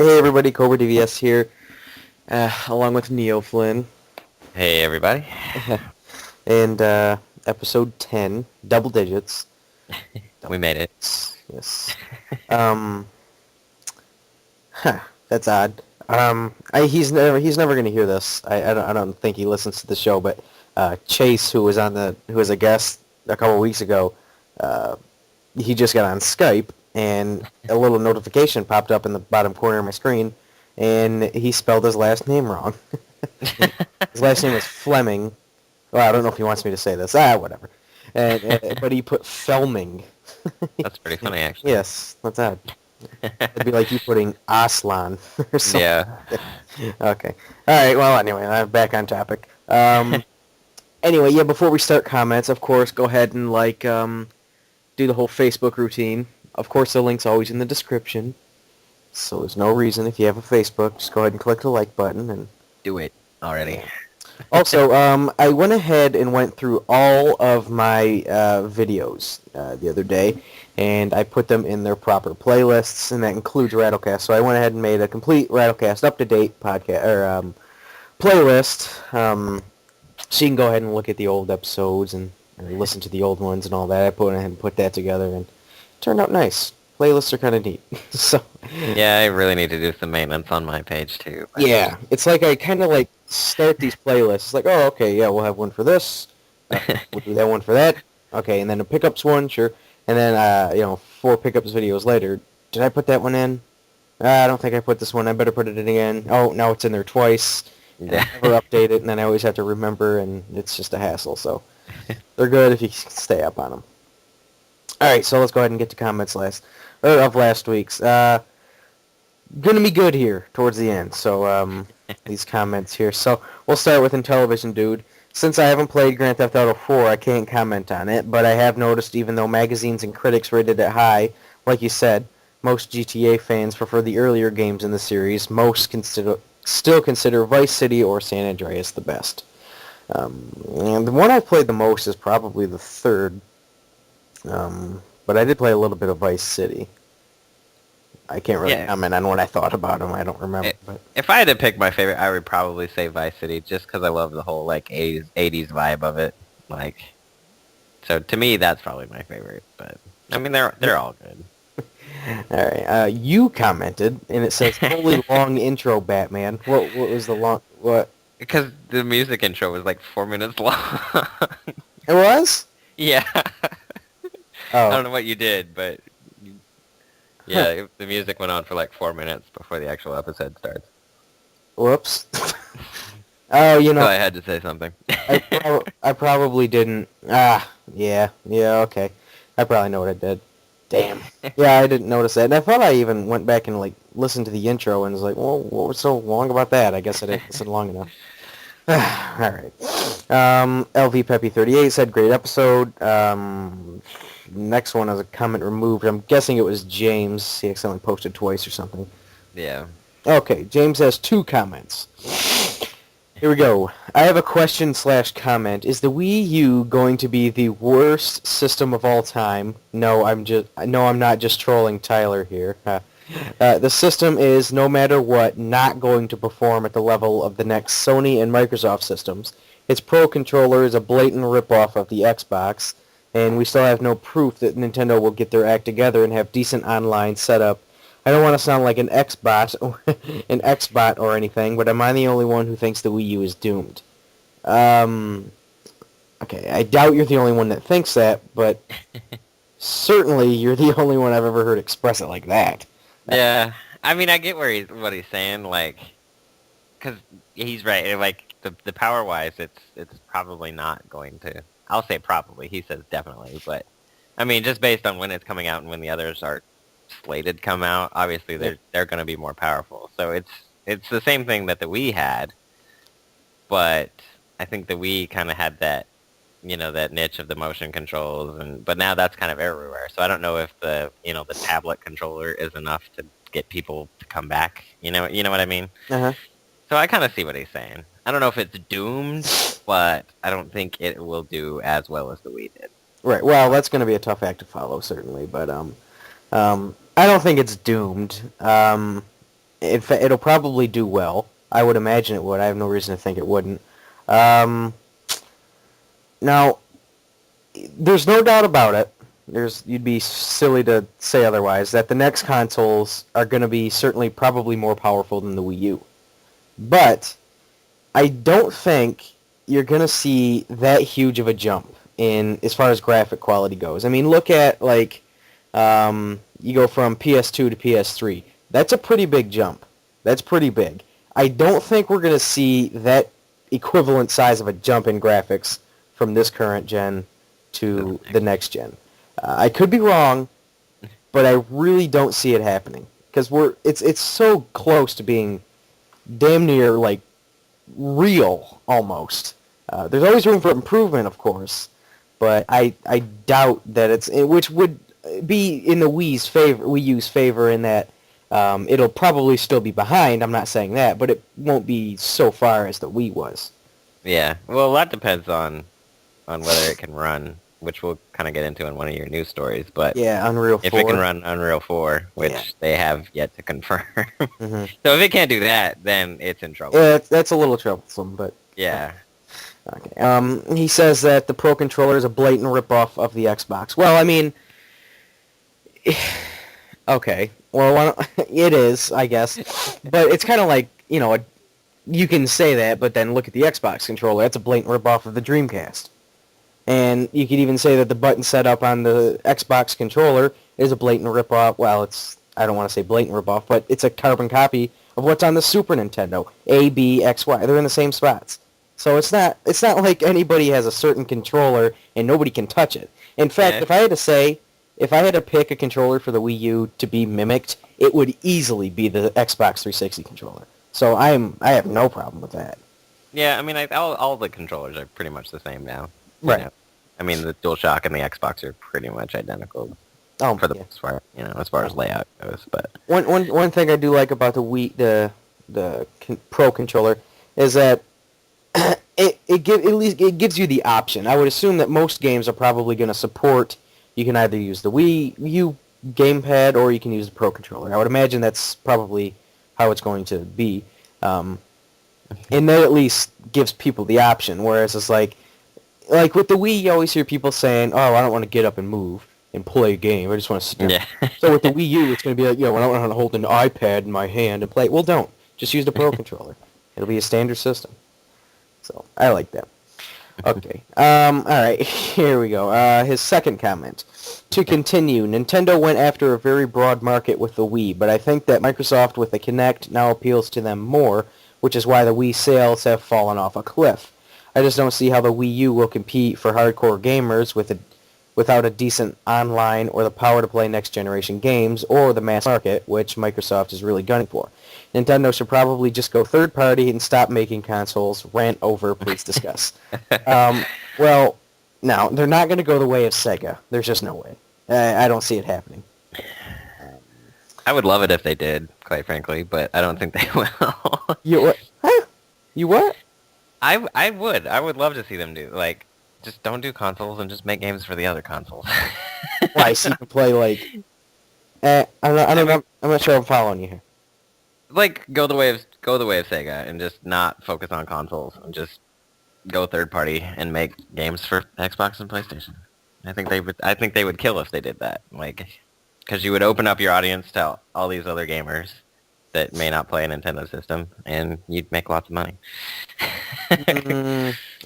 Hey everybody, Cobra DVS here, along with Neoflynn, Hey everybody. and episode 10, double digits. We Double made it. digits, yes. Um, that's odd. He's never gonna hear this. I don't think he listens to the show, but Chase, who was a guest a couple weeks ago, uh, he just got on Skype, and a little notification popped up in the bottom corner of my screen, and he spelled his last name wrong. His last name was Fleming. Well, I don't know if he wants me to say this. Whatever. But he put Felming. That's pretty funny, actually. Yes, that's odd. It'd be like you putting Aslan or something. Yeah. Okay. All right. Well, anyway, I'm back on topic. Anyway, yeah. Before we start comments, of course, go ahead and do the whole Facebook routine. Of course, the link's always in the description. So there's no reason if you have a Facebook, just go ahead and click the like button and Do it already. Also, I went ahead and went through all of my videos the other day, and I put them in their proper playlists, and that includes RattleCast. So I went ahead and made a complete RattleCast up-to-date podcast or playlist, so you can go ahead and look at the old episodes and listen to the old ones and all that. I put ahead and put that together, and it turned out nice. Playlists are kind of neat. So Yeah, I really need to do some maintenance on my page too. yeah, it's like I kind of start these playlists. It's like, oh, okay, yeah, we'll have one for this. We'll do that one for that. Okay, and then a pickups one, sure. And then, 4 pickups videos later, did I put that one in? I don't think I put this one. I better put it in again. Oh, now it's in there twice. And Yeah. I never update it, and then I always have to remember, and it's just a hassle. So they're good if you stay up on them. All right, so let's go ahead and get to comments of last week's. Gonna be good here towards the end. So these comments here. So we'll start with Intellivision Dude. Since I haven't played Grand Theft Auto 4, I can't comment on it, but I have noticed even though magazines and critics rated it high, like you said, most GTA fans prefer the earlier games in the series. Most still consider Vice City or San Andreas the best. And the one I've played the most is probably the third. But I did play a little bit of Vice City. I can't really comment on what I thought about them. I don't remember. But If I had to pick my favorite, I would probably say Vice City, just because I love the whole 80s vibe of it. So to me, that's probably my favorite. But I mean, they're all good. All right. You commented, and it says, "Holy long intro, Batman." What was the long? What? Because the music intro was like 4 minutes long. It was? Yeah. Oh. I don't know what you did, but yeah, the music went on for like 4 minutes before the actual episode starts. Whoops. Oh, So I had to say something. I probably didn't. Yeah, okay. I probably know what I did. Damn. Yeah, I didn't notice that. And I thought I even went back and listened to the intro and was like, well, what was so long about that? I guess I didn't listen long enough. All right. LV Peppy 38 said, great episode. Next one is a comment removed. I'm guessing it was James. He accidentally posted twice or something. Yeah. Okay, James has 2 comments. Here we go. I have a question/comment. Is the Wii U going to be the worst system of all time? No, I'm not just trolling Tyler here. The system is, no matter what, not going to perform at the level of the next Sony and Microsoft systems. Its Pro Controller is a blatant ripoff of the Xbox, and we still have no proof that Nintendo will get their act together and have decent online setup. I don't want to sound like an Xbot or anything, but am I the only one who thinks the Wii U is doomed? Okay, I doubt you're the only one that thinks that, but certainly you're the only one I've ever heard express it like that. Yeah. I mean, I get what he's saying, because he's right. The power-wise, it's probably not going to. I'll say probably. He says definitely, but I mean, just based on when it's coming out and when the others are slated to come out, obviously they're going to be more powerful. So it's the same thing that the Wii had, but I think the Wii kind of had that, that niche of the motion controls, but now that's kind of everywhere. So I don't know if the tablet controller is enough to get people to come back. You know what I mean? Uh-huh. So I kind of see what he's saying. I don't know if it's doomed, but I don't think it will do as well as the Wii did. Right. Well, that's going to be a tough act to follow, certainly. But I don't think it's doomed. In fact, it'll probably do well. I would imagine it would. I have no reason to think it wouldn't. Um, Now, there's no doubt about it. You'd be silly to say otherwise, that the next consoles are going to be certainly probably more powerful than the Wii U. But I don't think you're going to see that huge of a jump in as far as graphic quality goes. I mean, look at you go from PS2 to PS3. That's a pretty big jump. That's pretty big. I don't think we're going to see that equivalent size of a jump in graphics from this current gen to the next gen. I could be wrong, but I really don't see it happening because it's so close to being damn near like real almost. There's always room for improvement, of course, but I doubt that which would be in the Wii U's favor in that it'll probably still be behind. I'm not saying that, but it won't be so far as the Wii was. Yeah, well, a lot depends on whether it can run, which we'll kind of get into in one of your news stories. But yeah, Unreal 4. If it can run Unreal 4, which they have yet to confirm. Mm-hmm. So if it can't do that, then it's in trouble. Yeah, that's a little troublesome, but... Yeah. Okay. He says that the Pro Controller is a blatant ripoff of the Xbox. Well, I mean... Okay. Well, it is, I guess. But it's kind of like, you can say that, but then look at the Xbox controller. That's a blatant ripoff of the Dreamcast. And you could even say that the button setup on the Xbox controller is a blatant ripoff. Well, I don't want to say blatant ripoff, but it's a carbon copy of what's on the Super Nintendo. A, B, X, Y. They're in the same spots. So it's not like anybody has a certain controller and nobody can touch it. In fact, if I had to pick a controller for the Wii U to be mimicked, it would easily be the Xbox 360 controller. So I have no problem with that. Yeah, I mean, all the controllers are pretty much the same now. Right. I mean, the DualShock and the Xbox are pretty much identical. For the most part, as far as layout goes. But one thing I do like about the Wii, the Pro controller, is that it gives you the option. I would assume that most games are probably going to support. You can either use the Wii U gamepad or you can use the Pro controller. I would imagine that's probably how it's going to be. And that at least gives people the option. Whereas it's like with the Wii, you always hear people saying, "Oh, I don't want to get up and move and play a game. I just want to sit down." Yeah. So with the Wii U, it's going to be like, I don't want to hold an iPad in my hand and play. Well, don't. Just use the Pro controller. It'll be a standard system. So I like that. Okay. All right. Here we go. His second comment. To continue, Nintendo went after a very broad market with the Wii, but I think that Microsoft with the Kinect now appeals to them more, which is why the Wii sales have fallen off a cliff. I just don't see how the Wii U will compete for hardcore gamers without a decent online or the power to play next-generation games or the mass market, which Microsoft is really gunning for. Nintendo should probably just go third-party and stop making consoles. Rant over, please discuss. Well, no, they're not going to go the way of Sega. There's just no way. I don't see it happening. I would love it if they did, quite frankly, but I don't think they will. You what? Huh? You what? I would. I would love to see them do, just don't do consoles and just make games for the other consoles. Why? So you can play, I'm not sure I'm following you here. Go the way of Sega and just not focus on consoles and just go third party and make games for Xbox and PlayStation. I think they would kill if they did that. Because you would open up your audience to all these other gamers that may not play a Nintendo system, and you'd make lots of money. All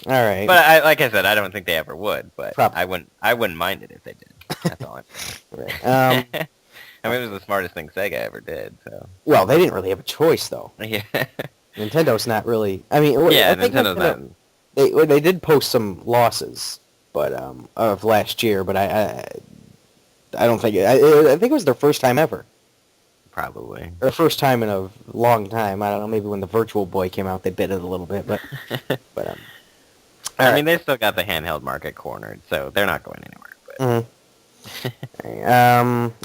right. But like I said, I don't think they ever would. But Probably. I wouldn't mind it if they did. That's all I'm saying. Right. I mean, it was the smartest thing Sega ever did. So. Well, they didn't really have a choice, though. Yeah. Nintendo's not really. I mean, yeah, I think Nintendo's not. They did post some losses, but of last year. But I don't think I think it was their first time ever. Probably. Or first time in a long time. I don't know. Maybe when the Virtual Boy came out, they bit it a little bit, but I mean, they still got the handheld market cornered, so they're not going anywhere. But.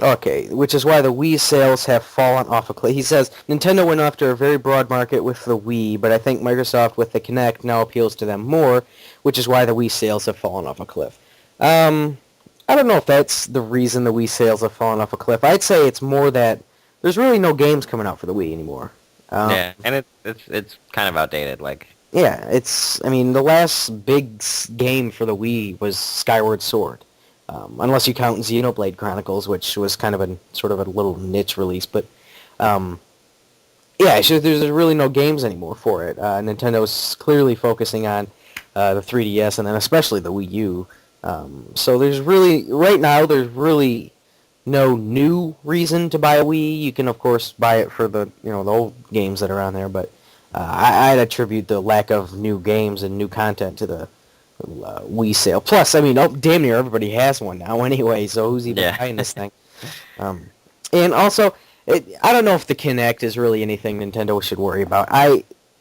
Okay, which is why the Wii sales have fallen off a cliff. He says, Nintendo went after a very broad market with the Wii, but I think Microsoft with the Kinect now appeals to them more, which is why the Wii sales have fallen off a cliff. I don't know if that's the reason the Wii sales have fallen off a cliff. I'd say it's more that there's really no games coming out for the Wii anymore. Yeah, and it's kind of outdated. Like, Yeah, I mean, the last big game for the Wii was Skyward Sword. Unless you count Xenoblade Chronicles, which was kind of a sort of a little niche release, but um, yeah, there's really no games anymore for it. Nintendo's clearly focusing on the 3DS and then especially the Wii U. So right now, there's really no new reason to buy a Wii. You can of course buy it for the the old games that are on there, but I'd attribute the lack of new games and new content to the Wii sale. Plus, I mean, damn near everybody has one now anyway, so who's even buying this thing? And also, I don't know if the Kinect is really anything Nintendo should worry about.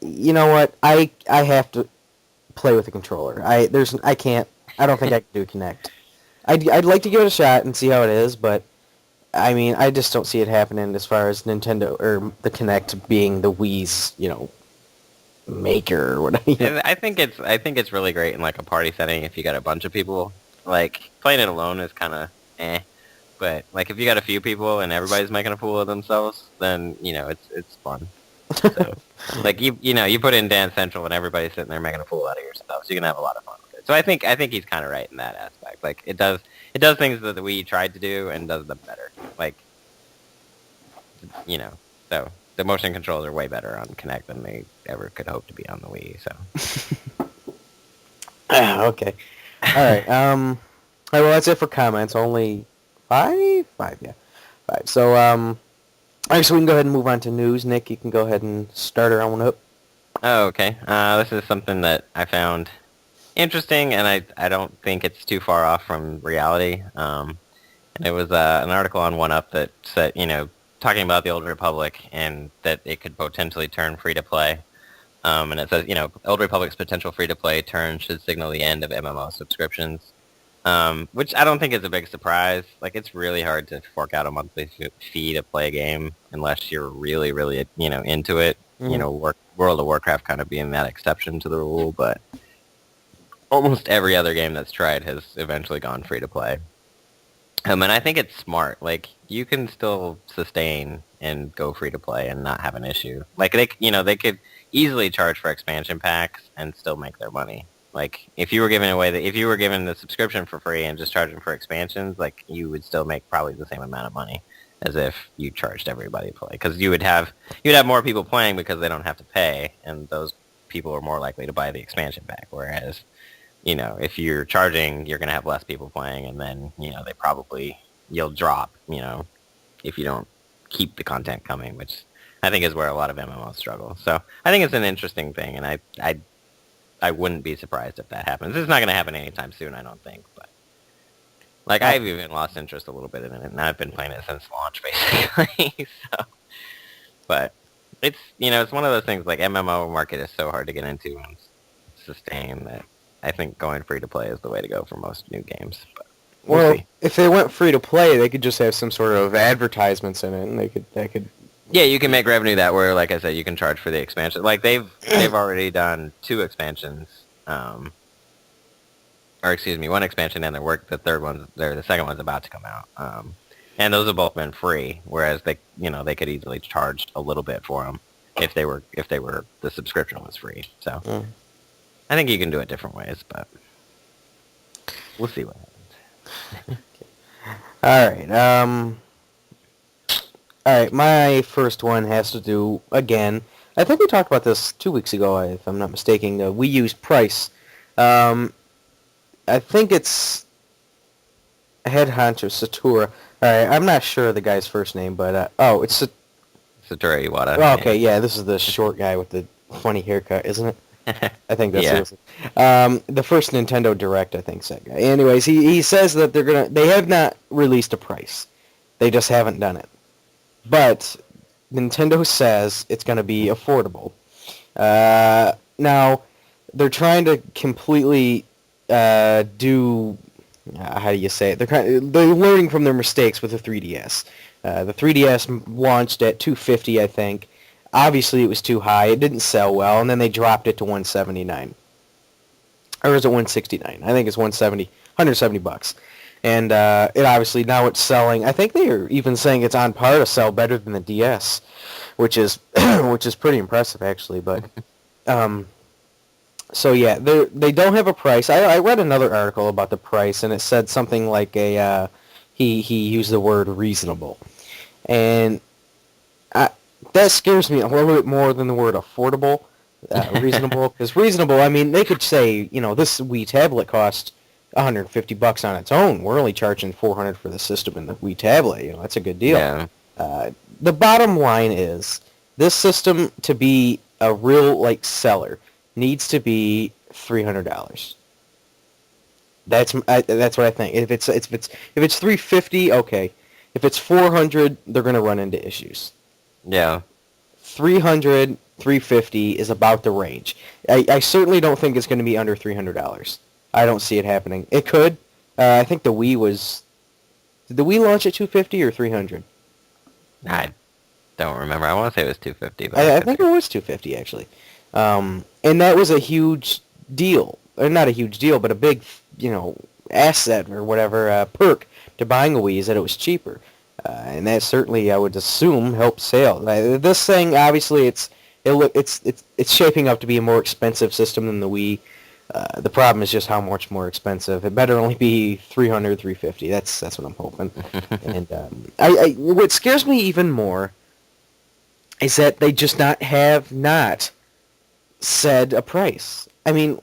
You know what? I have to play with a controller. I can't. I don't think I can do Kinect. I'd like to give it a shot and see how it is, but I mean, I just don't see it happening as far as Nintendo or the Kinect being the Wii's, maker or whatever. I think it's really great in like a party setting if you got a bunch of people. Like playing it alone is kind of but like if you got a few people and everybody's making a fool of themselves, then it's fun. So like you put in Dance Central and everybody's sitting there making a fool out of yourself, so you can have a lot of fun with it. So I think he's kind of right in that aspect. Like it does things that the Wii tried to do and does them better. Like so the motion controls are way better on Kinect than they ever could hope to be on the Wii. So Okay. All right. All right. Well, that's it for comments. Only five. Yeah, 5. So all right. So we can go ahead and move on to news. Nick, you can go ahead and start her on up. Oh, okay. This is something that I found interesting, and I don't think it's too far off from reality. And it was an article on 1UP that said, talking about the Old Republic and that it could potentially turn free-to-play. And it says, Old Republic's potential free-to-play turn should signal the end of MMO subscriptions, which I don't think is a big surprise. Like, it's really hard to fork out a monthly fee to play a game unless you're really, really, into it. Mm-hmm. World of Warcraft kind of being that exception to the rule, but almost every other game that's tried has eventually gone free-to-play. And I think it's smart. Like, you can still sustain and go free-to-play and not have an issue. Like, they could easily charge for expansion packs and still make their money. Like, if you were given the subscription for free and just charging for expansions, like, you would still make probably the same amount of money as if you charged everybody to play. Because you'd have more people playing because they don't have to pay, and those people are more likely to buy the expansion pack. Whereas, if you're charging, you're going to have less people playing, and then, you'll drop, if you don't keep the content coming, which I think is where a lot of MMOs struggle. So I think it's an interesting thing, and I wouldn't be surprised if that happens. It's not going to happen anytime soon, I don't think, but like I've even lost interest a little bit in it, and I've been playing it since launch, basically. So, but it's it's one of those things. Like MMO market is so hard to get into and sustain that I think going free to play is the way to go for most new games. But we'll see. If they went free to play, they could just have some sort of advertisements in it, and they could. Yeah, you can make revenue that way. Like I said, you can charge for the expansion. Like they've already done 2 expansions, or excuse me, 1 expansion, and the second one's about to come out. And those have both been free, whereas they could easily charge a little bit for them if the subscription was free. So I think you can do it different ways, but we'll see what happens. All right. All right, my first one has to do, again, I think we talked about this 2 weeks ago, if I'm not mistaken, the Wii U's price. I think it's head honcho Satura. All right, I'm not sure of the guy's first name, but, it's Satoru Iwata. Oh, okay, yeah, this is the short guy with the funny haircut, isn't it? I think that's the first Nintendo Direct, I think, that guy. Anyways, he says that they have not released a price. They just haven't done it. But Nintendo says it's going to be affordable. Now, they're trying to completely do... how do you say it? They're learning from their mistakes with the 3DS. The 3DS launched at $250, I think. Obviously, it was too high. It didn't sell well, and then they dropped it to $179. Or is it $169? I think it's $170. $170. And it obviously now it's selling. I think they are even saying it's on par to sell better than the DS, which is which is pretty impressive actually. But so yeah, they don't have a price. I read another article about the price, and it said something like he used the word reasonable, and that scares me a little bit more than the word affordable. Reasonable, because reasonable, I mean, they could say, this Wii tablet cost $150 on its own. We're only charging $400 for the system and the Wii tablet. That's a good deal. Yeah. The bottom line is, this system, to be a real seller, needs to be $300. That's what I think. If it's $350, okay. If it's $400, they're gonna run into issues. Yeah. $300, $350 is about the range. I certainly don't think it's going to be under $300. I don't see it happening. It could. I think the Wii was... Did the Wii launch at $250 or $300? I don't remember. I want to say it was $250. But I think it was $250 actually. And that was a huge deal. Or not a huge deal, but a big, asset or whatever, perk to buying a Wii is that it was cheaper. And that certainly, I would assume, helped sales. This thing, obviously, it's shaping up to be a more expensive system than the Wii. The problem is just how much more expensive. It better only be $300, $350. That's what I'm hoping. And what scares me even more is that they just have not said a price. I mean,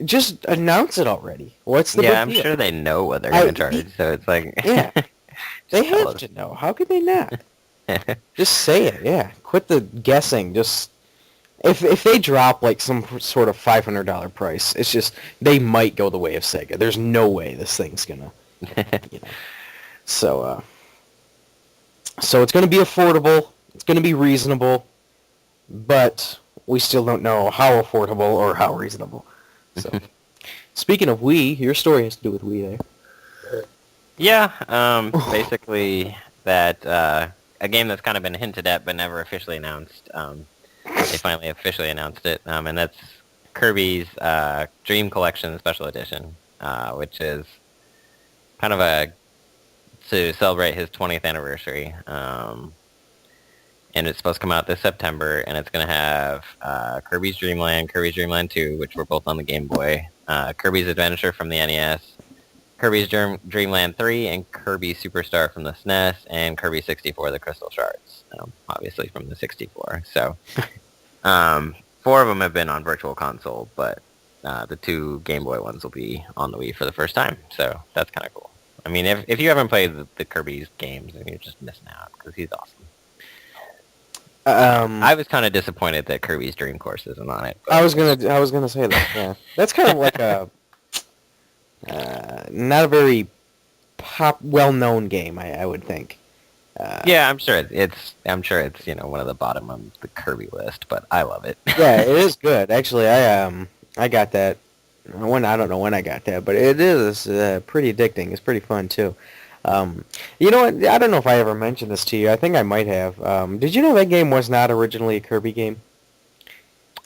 just announce it already. What's the big I'm deal? sure they know what they're going to charge, so it's like... Yeah. They have to know. How could they not? Just say it, yeah. Quit the guessing. Just if they drop some sort of $500 price, it's just they might go the way of Sega. There's no way this thing's gonna, So it's gonna be affordable. It's gonna be reasonable, but we still don't know how affordable or how reasonable. So, speaking of Wii, your story has to do with Wii there. Yeah, basically that a game that's kind of been hinted at but never officially announced. They finally officially announced it, and that's Kirby's Dream Collection Special Edition, which is kind of to celebrate his 20th anniversary. And it's supposed to come out this September, and it's going to have Kirby's Dream Land, Kirby's Dream Land 2, which were both on the Game Boy, Kirby's Adventure from the NES, Kirby's Dream Land 3, and Kirby Superstar from the SNES, and Kirby 64, the Crystal Shards, obviously from the 64. So, 4 of them have been on Virtual Console, but the 2 Game Boy ones will be on the Wii for the first time, so that's kind of cool. I mean, if you haven't played the Kirby's games, then you're just missing out, because he's awesome. I was kind of disappointed that Kirby's Dream Course isn't on it. I was gonna say that. Yeah, that's kind of like a not a very well-known game. I would think. Yeah, I'm sure it's one of the bottom of the Kirby list, but I love it. Yeah, it is good. Actually, I got that. I don't know when I got that, but it is pretty addicting. It's pretty fun too. You know what? I don't know if I ever mentioned this to you. I think I might have. Did you know that game was not originally a Kirby game?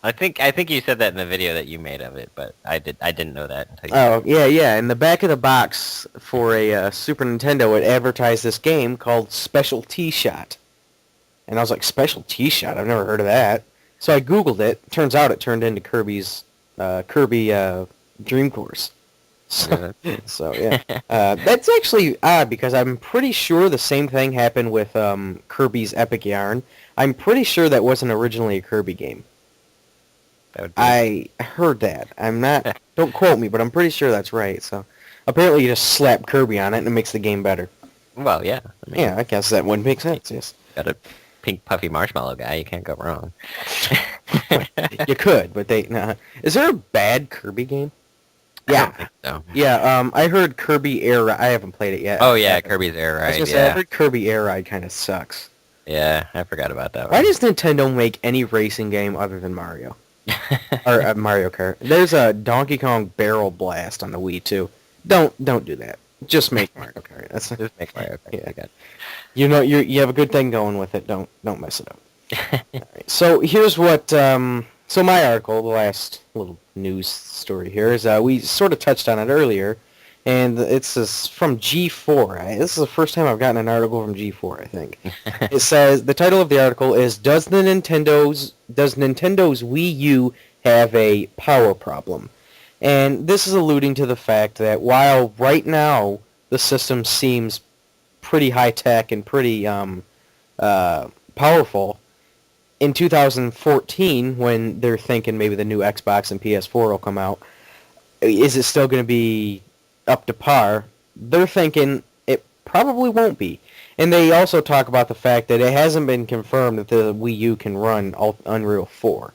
I think you said that in the video that you made of it, but I didn't know that until you yeah. In the back of the box for a Super Nintendo, it advertised this game called Special T-Shot. And I was like, Special T-Shot? I've never heard of that. So I Googled it. Turns out it turned into Kirby's Dream Course. So yeah. That's actually odd because I'm pretty sure the same thing happened with Kirby's Epic Yarn. I'm pretty sure that wasn't originally a Kirby game. I heard that. I'm not... Don't quote me, but I'm pretty sure that's right. So apparently you just slap Kirby on it and it makes the game better. Well, yeah. I guess that would make sense, yes. Got a pink puffy marshmallow guy. You can't go wrong. You could, but they... Nah. Is there a bad Kirby game? I don't think so. Yeah, I heard Kirby Air Ride. I haven't played it yet. Oh, yeah, Kirby's Air Ride, I heard Kirby Air Ride kind of sucks. Yeah, I forgot about that one. Why does Nintendo make any racing game other than Mario? Or Mario Kart. There's a Donkey Kong Barrel Blast on the Wii, too. Don't do that. Just make Mario Kart. Just make Mario Kart. Yeah. You know, you have a good thing going with it. Don't mess it up. Right. So here's what... So my article, the last little news story here, is we sort of touched on it earlier, and it's from G4. This is the first time I've gotten an article from G4, I think. It says the title of the article is Does Nintendo's Wii U have a power problem? And this is alluding to the fact that while right now the system seems pretty high tech and pretty powerful, in 2014 when they're thinking maybe the new Xbox and PS4 will come out, is it still going to be up to par? They're thinking it probably won't be. And they also talk about the fact that it hasn't been confirmed that the Wii U can run Unreal 4.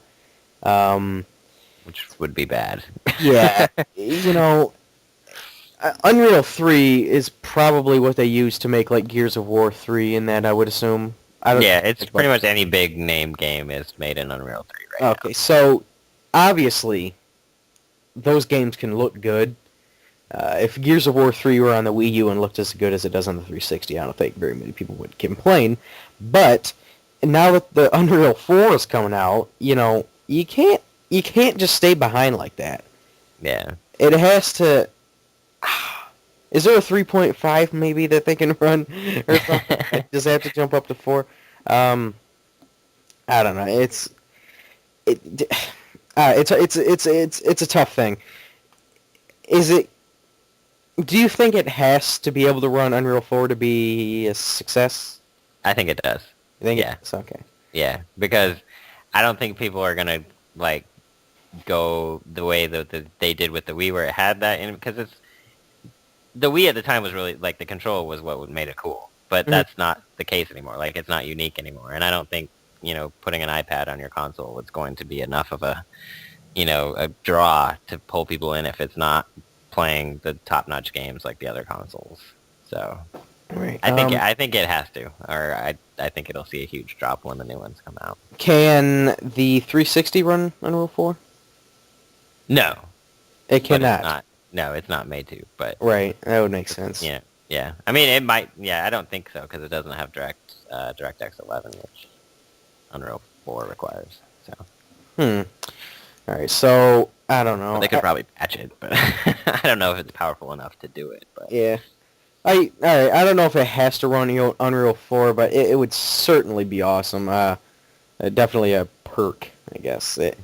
Which would be bad. Yeah, Unreal 3 is probably what they use to make like Gears of War 3 in that, I would assume. Yeah, it's pretty much any big name game is made in Unreal 3 right now. Okay, so obviously those games can look good. If Gears of War 3 were on the Wii U and looked as good as it does on the 360, I don't think very many people would complain. But now that the Unreal 4 is coming out, you can't just stay behind like that. Yeah. It has to... Is there a 3.5 maybe that they can run or something? Does it have to jump up to 4? I don't know. It's a tough thing. Do you think it has to be able to run Unreal 4 to be a success? I think it does. You think Yeah. it's okay? Yeah, because I don't think people are gonna like go the way that they did with the Wii, where it had that in, because the Wii at the time was really like the control was what made it cool, but that's not the case anymore. Like, it's not unique anymore, and I don't think putting an iPad on your console is going to be enough of a draw to pull people in if it's not playing the top-notch games like the other consoles. So Right. I think it has to, or I think it'll see a huge drop when the new ones come out. Can the 360 run Unreal 4? No, It cannot. It's not made to. But Right, that would make sense. yeah. I mean, it might. Yeah, I don't think so because it doesn't have DirectX 11, which Unreal 4 requires. So. All right, so I don't know. Well, they could probably patch it, but I don't know if it's powerful enough to do it. But Yeah. All right, I don't know if it has to run Unreal 4, but it would certainly be awesome. Definitely a perk, I guess. It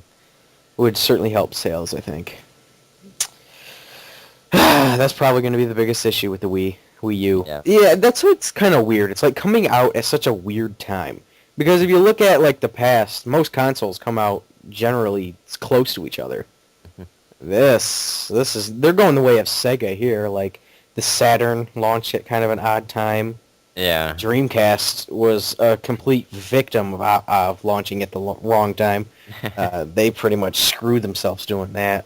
would certainly help sales, I think. That's probably going to be the biggest issue with the Wii U. Yeah, that's what's kind of weird. It's like coming out at such a weird time. Because if you look at like the past, most consoles come out generally close to each other. They're going the way of Sega here. Like, the Saturn launched at kind of an odd time. Yeah. Dreamcast was a complete victim of launching at the wrong time. They pretty much screwed themselves doing that.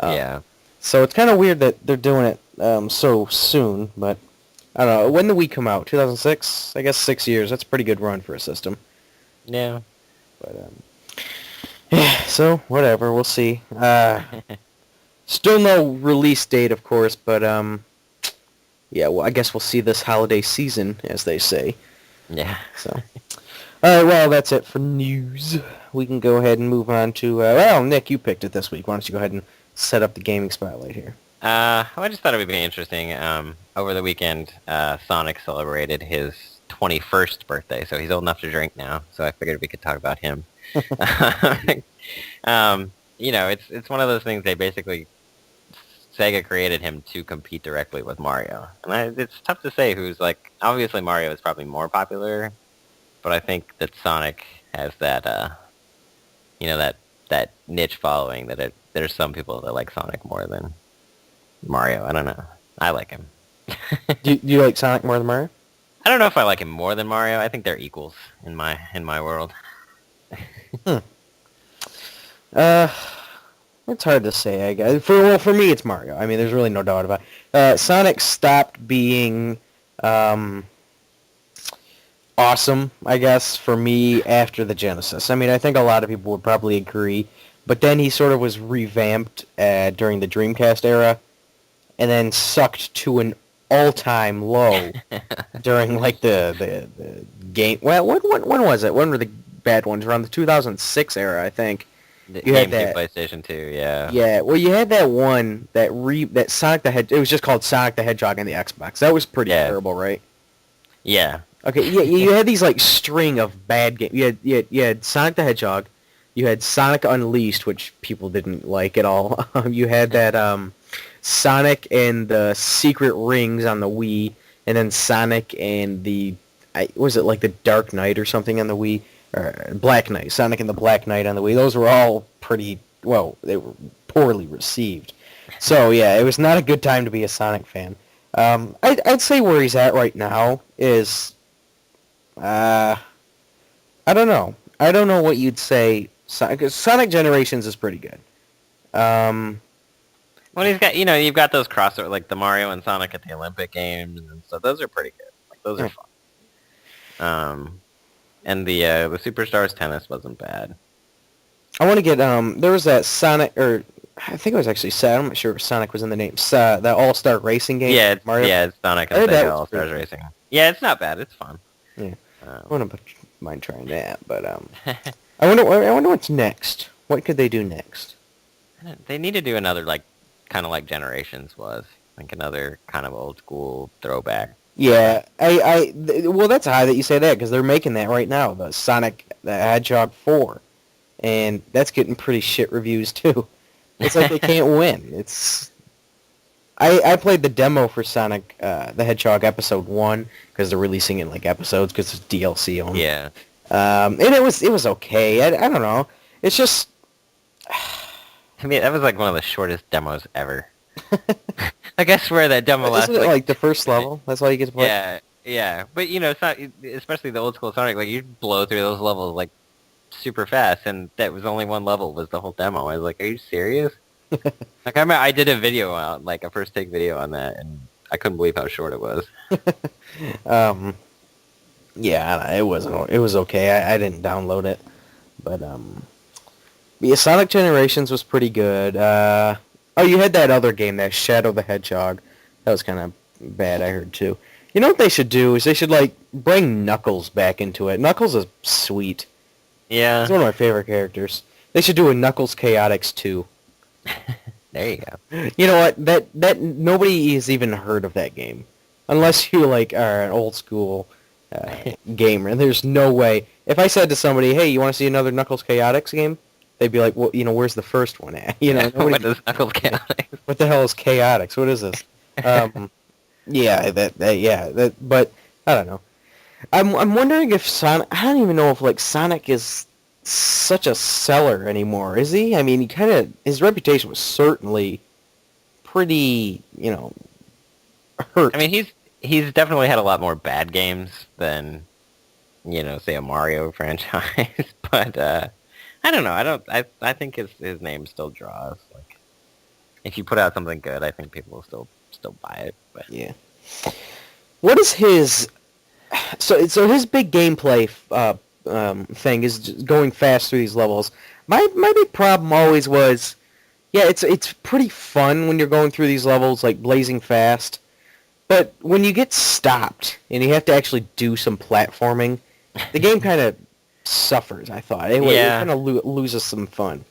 Yeah. So it's kind of weird that they're doing it so soon, but I don't know. When did the Wii come out? 2006? I guess 6 years. That's a pretty good run for a system. Yeah. But, so, whatever. We'll see. Still no release date, of course, but, yeah, well, I guess we'll see this holiday season, as they say. Yeah. So, alright, well, that's it for news. We can go ahead and move on to, well, Nick, you picked it this week. Why don't you go ahead and set up the gaming spotlight here? I just thought it would be interesting. Over the weekend, Sonic celebrated his 21st birthday, so he's old enough to drink now, so I figured we could talk about him. It's one of those things. They basically, Sega created him to compete directly with Mario, and it's tough to say who's like. Obviously, Mario is probably more popular, but I think that Sonic has that, that niche following. There's some people that like Sonic more than Mario. I don't know. I like him. Do you like Sonic more than Mario? I don't know if I like him more than Mario. I think they're equals in my world. It's hard to say, I guess. For me, it's Mario. I mean, there's really no doubt about it. Sonic stopped being awesome, I guess, for me after the Genesis. I mean, I think a lot of people would probably agree. But then he sort of was revamped during the Dreamcast era, and then sucked to an all-time low during like the game. Well, when was it? When were the bad ones? Around the 2006 era, I think. The You had GameCube, that. PlayStation 2, yeah. Yeah, well, you had that one that Sonic the Hedgehog. It was just called Sonic the Hedgehog on the Xbox. That was pretty Yeah. terrible, right? Yeah. Okay, yeah, you had these like string of bad games. You had Sonic the Hedgehog. You had Sonic Unleashed, which people didn't like at all. You had that Sonic and the Secret Rings on the Wii, and then Sonic and was it like the Dark Knight or something on the Wii, or Black Knight? Sonic and the Black Knight on the Wii. Those were all pretty well. They were poorly received. So yeah, it was not a good time to be a Sonic fan. I'd say where he's at right now is, I don't know. I don't know what you'd say. Sonic Generations is pretty good. Well, he's got, you've got those crossover, like the Mario and Sonic at the Olympic Games, and so those are pretty good. Like, those are fun. And the Superstars Tennis wasn't bad. I want to get, there was that Sonic, or I think it was actually I'm not sure if Sonic was in the name. That All-Star Racing game. Yeah, Mario. it's Sonic and Sega All-Stars Racing. Yeah, it's not bad. It's fun. Yeah, I wouldn't mind trying that, but I wonder what's next. What could they do next? They need to do another kind of like Generations was, like another kind of old school throwback. Yeah, well, that's high that you say that because they're making that right now, the Sonic the Hedgehog 4, and that's getting pretty shit reviews too. It's like they can't win. I played the demo for Sonic the Hedgehog Episode 1 because they're releasing it in like episodes because it's DLC only. Yeah. And it was okay. I don't know. It's just. I mean, that was like one of the shortest demos ever. Like, I swear that demo lasted Isn't it like the first level? That's all you get to play? Yeah. But, it's not, especially the old school Sonic, like, you blow through those levels, like, super fast, and that was only one level, was the whole demo. I was like, are you serious? Like, I did a video on, like, a first take video on that, and I couldn't believe how short it was. Yeah, it was okay. I didn't download it. But, yeah, Sonic Generations was pretty good. You had that other game, that Shadow the Hedgehog. That was kind of bad, I heard, too. You know what they should do is they should, like, bring Knuckles back into it. Knuckles is sweet. Yeah. He's one of my favorite characters. They should do a Knuckles Chaotix 2. There you go. You know what? That nobody has even heard of that game. Unless you, like, are an old school gamer. There's no way. If I said to somebody, hey, you want to see another Knuckles Chaotix game? They'd be like, well, where's the first one at? What is Knuckles Chaotix? What the hell is Chaotix? What is this? But I don't know. I'm wondering if Sonic. I don't even know if like Sonic is such a seller anymore. Is he? I mean, his reputation was certainly pretty, hurt. I mean, he's definitely had a lot more bad games than, say a Mario franchise. But I don't know. I think his name still draws. Like, if you put out something good, I think people will still buy it. But yeah. What is his? So his big gameplay thing is just going fast through these levels. My big problem always was, yeah, it's pretty fun when you're going through these levels like blazing fast, but when you get stopped and you have to actually do some platforming, the game kind of suffers. I thought it kind of loses some fun.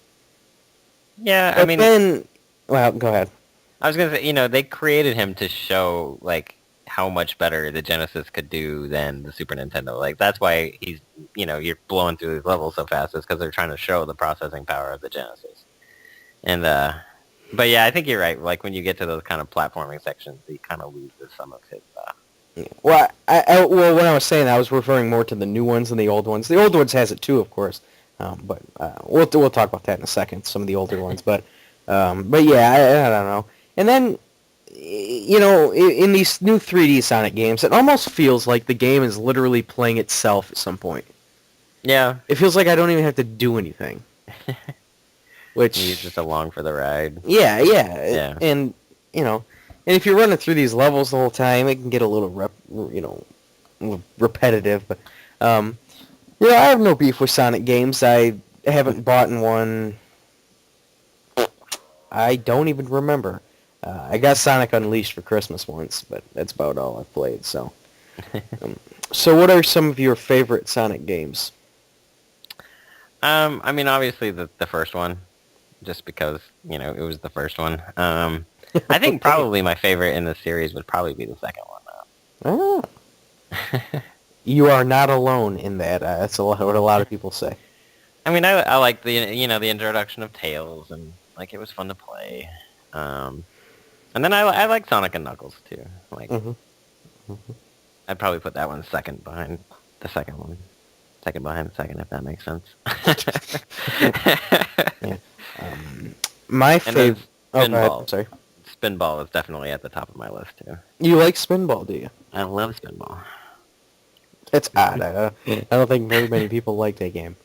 Yeah, but then, well, go ahead. I was gonna say, they created him to show like how much better the Genesis could do than the Super Nintendo. Like, that's why he's, you're blowing through these levels so fast, is because they're trying to show the processing power of the Genesis. And, but yeah, I think you're right. Like, when you get to those kind of platforming sections, he kind of loses some of his, Well, well, when I was saying that, I was referring more to the new ones than the old ones. The old ones has it too, of course. But we'll talk about that in a second, some of the older ones. But yeah, I don't know. And then, in these new 3D Sonic games, it almost feels like the game is literally playing itself at some point. Yeah. It feels like I don't even have to do anything. Which he's just along for the ride. Yeah. And, and if you're running through these levels the whole time, it can get a little repetitive. But, I have no beef with Sonic games. I haven't bought one. I don't even remember. I got Sonic Unleashed for Christmas once, but that's about all I've played. So, so what are some of your favorite Sonic games? I mean, obviously the first one, just because it was the first one. I think Okay. probably my favorite in the series would probably be the second one, Ah, though. you are not alone in that. That's what a lot of people say. I mean, I like the introduction of Tails, and like it was fun to play. Um, and then I like Sonic and Knuckles too. Like Hmm. I'd probably put that one second behind the second one. Second behind the second, if that makes sense. Yeah. Um, my And then favorite. Oh, go ahead. Spinball. Sorry. Spinball is definitely at the top of my list too. You like Spinball, do you? I love Spinball. It's odd. I don't think very many people like that game.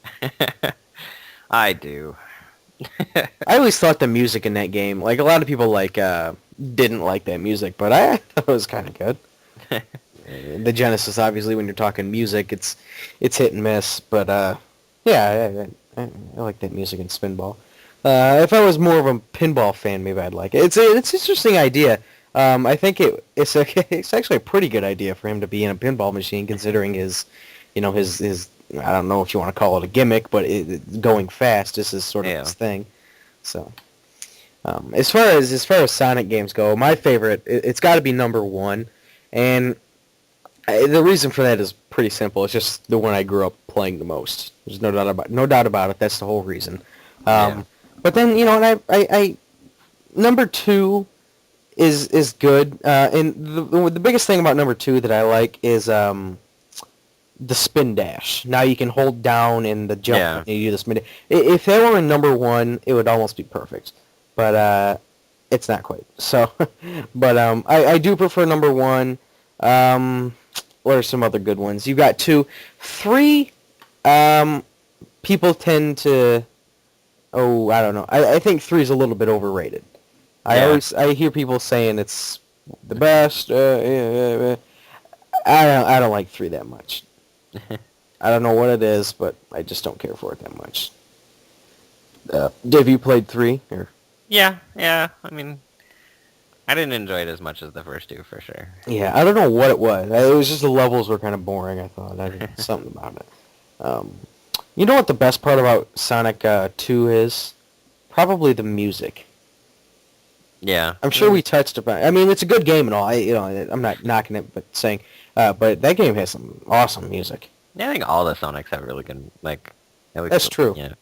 I do. I always thought the music in that game, like a lot of people, didn't like that music, but I thought it was kind of good. The Genesis, obviously, when you're talking music, it's hit and miss, but yeah, I like that music in Spinball. If I was more of a pinball fan, maybe I'd like it. It's an interesting idea. I think it's actually a pretty good idea for him to be in a pinball machine, considering his I don't know if you want to call it a gimmick, but going fast is sort of his thing. So, as far as Sonic games go, my favorite it's got to be number one, and the reason for that is pretty simple. It's just the one I grew up playing the most. There's no doubt about it. That's the whole reason. Yeah. But then and I number two is good. And the biggest thing about number two that I like is the spin dash. Now you can hold down and the jump Yeah. and you do the spin. If that were in number one, it would almost be perfect. But it's not quite. So, but I do prefer number one. What are some other good ones? You got two, three. People tend to. Oh, I don't know. I think three is a little bit overrated. Yeah. I hear people saying it's the best. I don't like three that much. I don't know what it is, but I just don't care for it that much. Have you played three? Or? Yeah. I mean, I didn't enjoy it as much as the first two, for sure. Yeah, I don't know what it was. It was just the levels were kind of boring, I thought. Something about it. You know what the best part about Sonic 2 is? Probably the music. Yeah. I'm sure we touched upon. I mean, it's a good game and all. I'm not knocking it, but saying, but that game has some awesome music. Yeah, I think all the Sonics have really good, like. At least That's true. Yeah.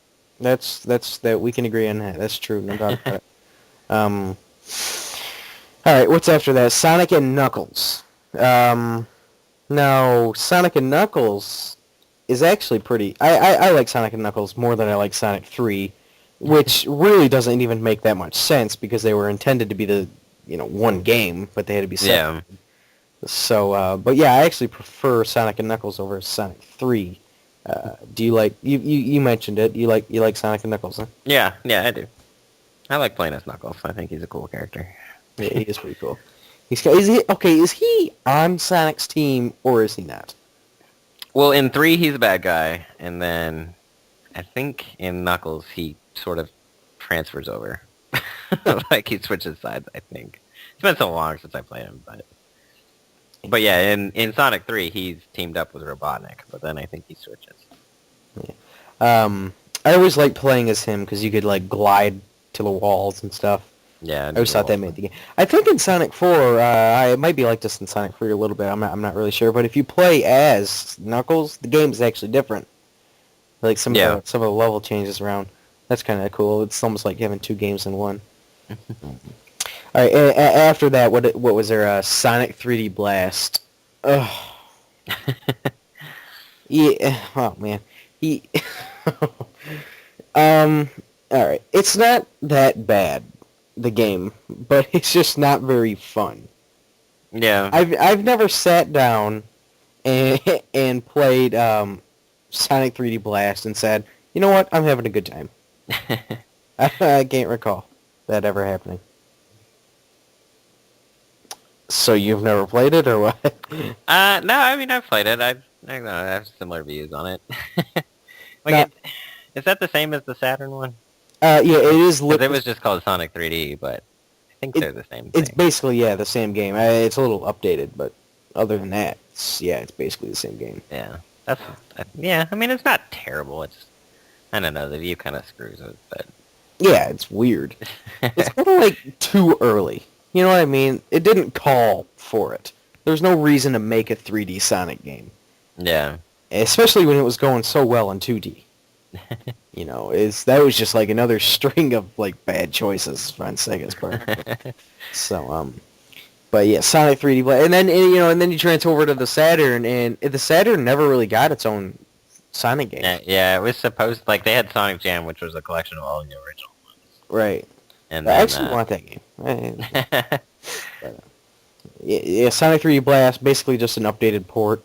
That's that we can agree on that. That's true, no doubt about it. All right, what's after that? Sonic and Knuckles. Now Sonic and Knuckles is actually pretty. I like Sonic and Knuckles more than I like Sonic 3, which really doesn't even make that much sense because they were intended to be the one game, but they had to be separate. Yeah. So, but yeah, I actually prefer Sonic and Knuckles over Sonic 3. Do you like you mentioned it? You like Sonic and Knuckles, huh? Yeah, I do. I like playing as Knuckles. I think he's a cool character. Yeah, he is pretty cool. Is he on Sonic's team or is he not? Well, in 3, he's a bad guy, and then I think in Knuckles, he sort of transfers over. Like, he switches sides, I think. It's been so long since I played him, but yeah, in Sonic 3, he's teamed up with Robotnik, but then I think he switches. Yeah. I always liked playing as him because you could, glide to the walls and stuff. Yeah. I always thought that made the game. I think in Sonic 4, it might be like this in Sonic 3 a little bit. I'm not really sure. But if you play as Knuckles, the game is actually different. Like some of the level changes around. That's kind of cool. It's almost like having two games in one. All right. After that, what was there? Sonic 3D Blast. Ugh. Yeah. Oh man. All right. It's not that bad, the game, but it's just not very fun. Yeah. I've never sat down and played Sonic 3D Blast and said, you know what, I'm having a good time. I can't recall that ever happening. So you've never played it, or what? No, I mean, I've played it. I don't know, I have similar views on it. Is that the same as the Saturn one? Yeah, it is. It was just called Sonic 3D, but I think they're the same thing. It's basically, the same game. It's a little updated, but other than that, it's basically the same game. Yeah. I mean, it's not terrible. It's I don't know. The view kind of screws it, but Yeah, it's weird. It's kind of like too early. You know what I mean? It didn't call for it. There's no reason to make a 3D Sonic game, yeah. especially when it was going so well in 2D. You know, that was just like another string of like bad choices on Sega's part. So, but yeah, Sonic 3D Blast, and then and then you transfer over to the Saturn, and the Saturn never really got its own Sonic game. Yeah, it was supposed like they had Sonic Jam, which was a collection of all the original ones. Right. And I then, actually want that game. Yeah, Sonic 3D Blast, basically just an updated port.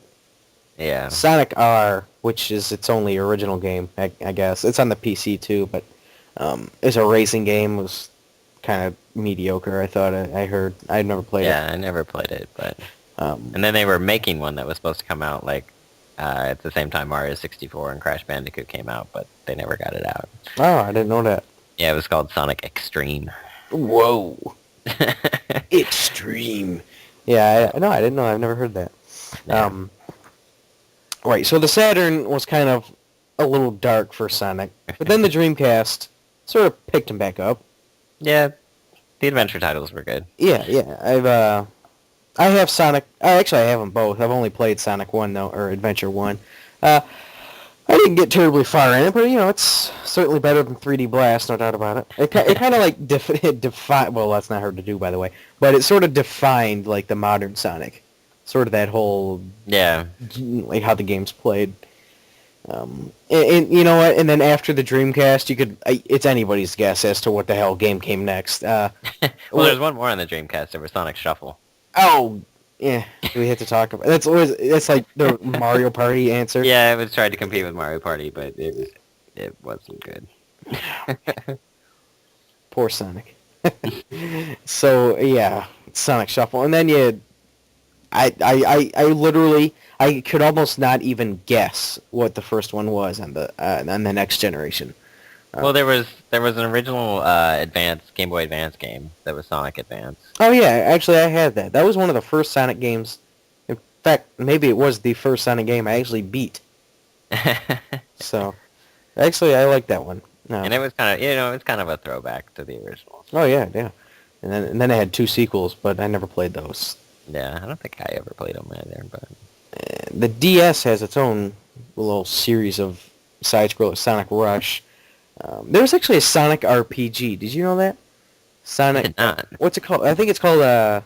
yeah, Sonic R, which is its only original game, I guess. It's on the PC too, but it's a racing game. It was kind of mediocre, I thought. I heard. I'd never played it. yeah, I never played it, but and then they were making one that was supposed to come out like at the same time Mario 64 and Crash Bandicoot came out, but they never got it out. Oh, I didn't know that. Yeah, it was called Sonic Extreme. Whoa. Extreme. Yeah, no, I didn't know. I've never heard that. Yeah. Right, so the Saturn was kind of a little dark for Sonic, but then the Dreamcast sort of picked him back up. Yeah, the adventure titles were good. Yeah. I have Sonic. Actually, I have them both. I've only played Sonic 1 though, or Adventure 1. I didn't get terribly far in it, but it's certainly better than 3D Blast, no doubt about it. It kind of like it defined. Well, that's not hard to do, by the way, but it sort of defined like the modern Sonic, sort of that whole like how the game's played. And you know what? And then after the Dreamcast, it's anybody's guess as to what the hell game came next. Well, there's one more on the Dreamcast. There was Sonic Shuffle. Oh, yeah. Do we have to talk about? That's like the Mario Party answer. Yeah, it was tried to compete with Mario Party, but it wasn't good. Poor Sonic. So yeah, Sonic Shuffle, and then I literally I could almost not even guess what the first one was on the next generation. Well, there was an original Game Boy Advance game that was Sonic Advance. Oh yeah, actually I had that. That was one of the first Sonic games. In fact, maybe it was the first Sonic game I actually beat. So, actually I like that one. No. And it was kind of a throwback to the original. Oh yeah. And then I had 2 sequels, but I never played those. Yeah, I don't think I ever played them either, but The DS has its own little series of side-scrollers, Sonic Rush. There's actually a Sonic RPG. Did you know that? Sonic. I did not. What's it called? I think it's called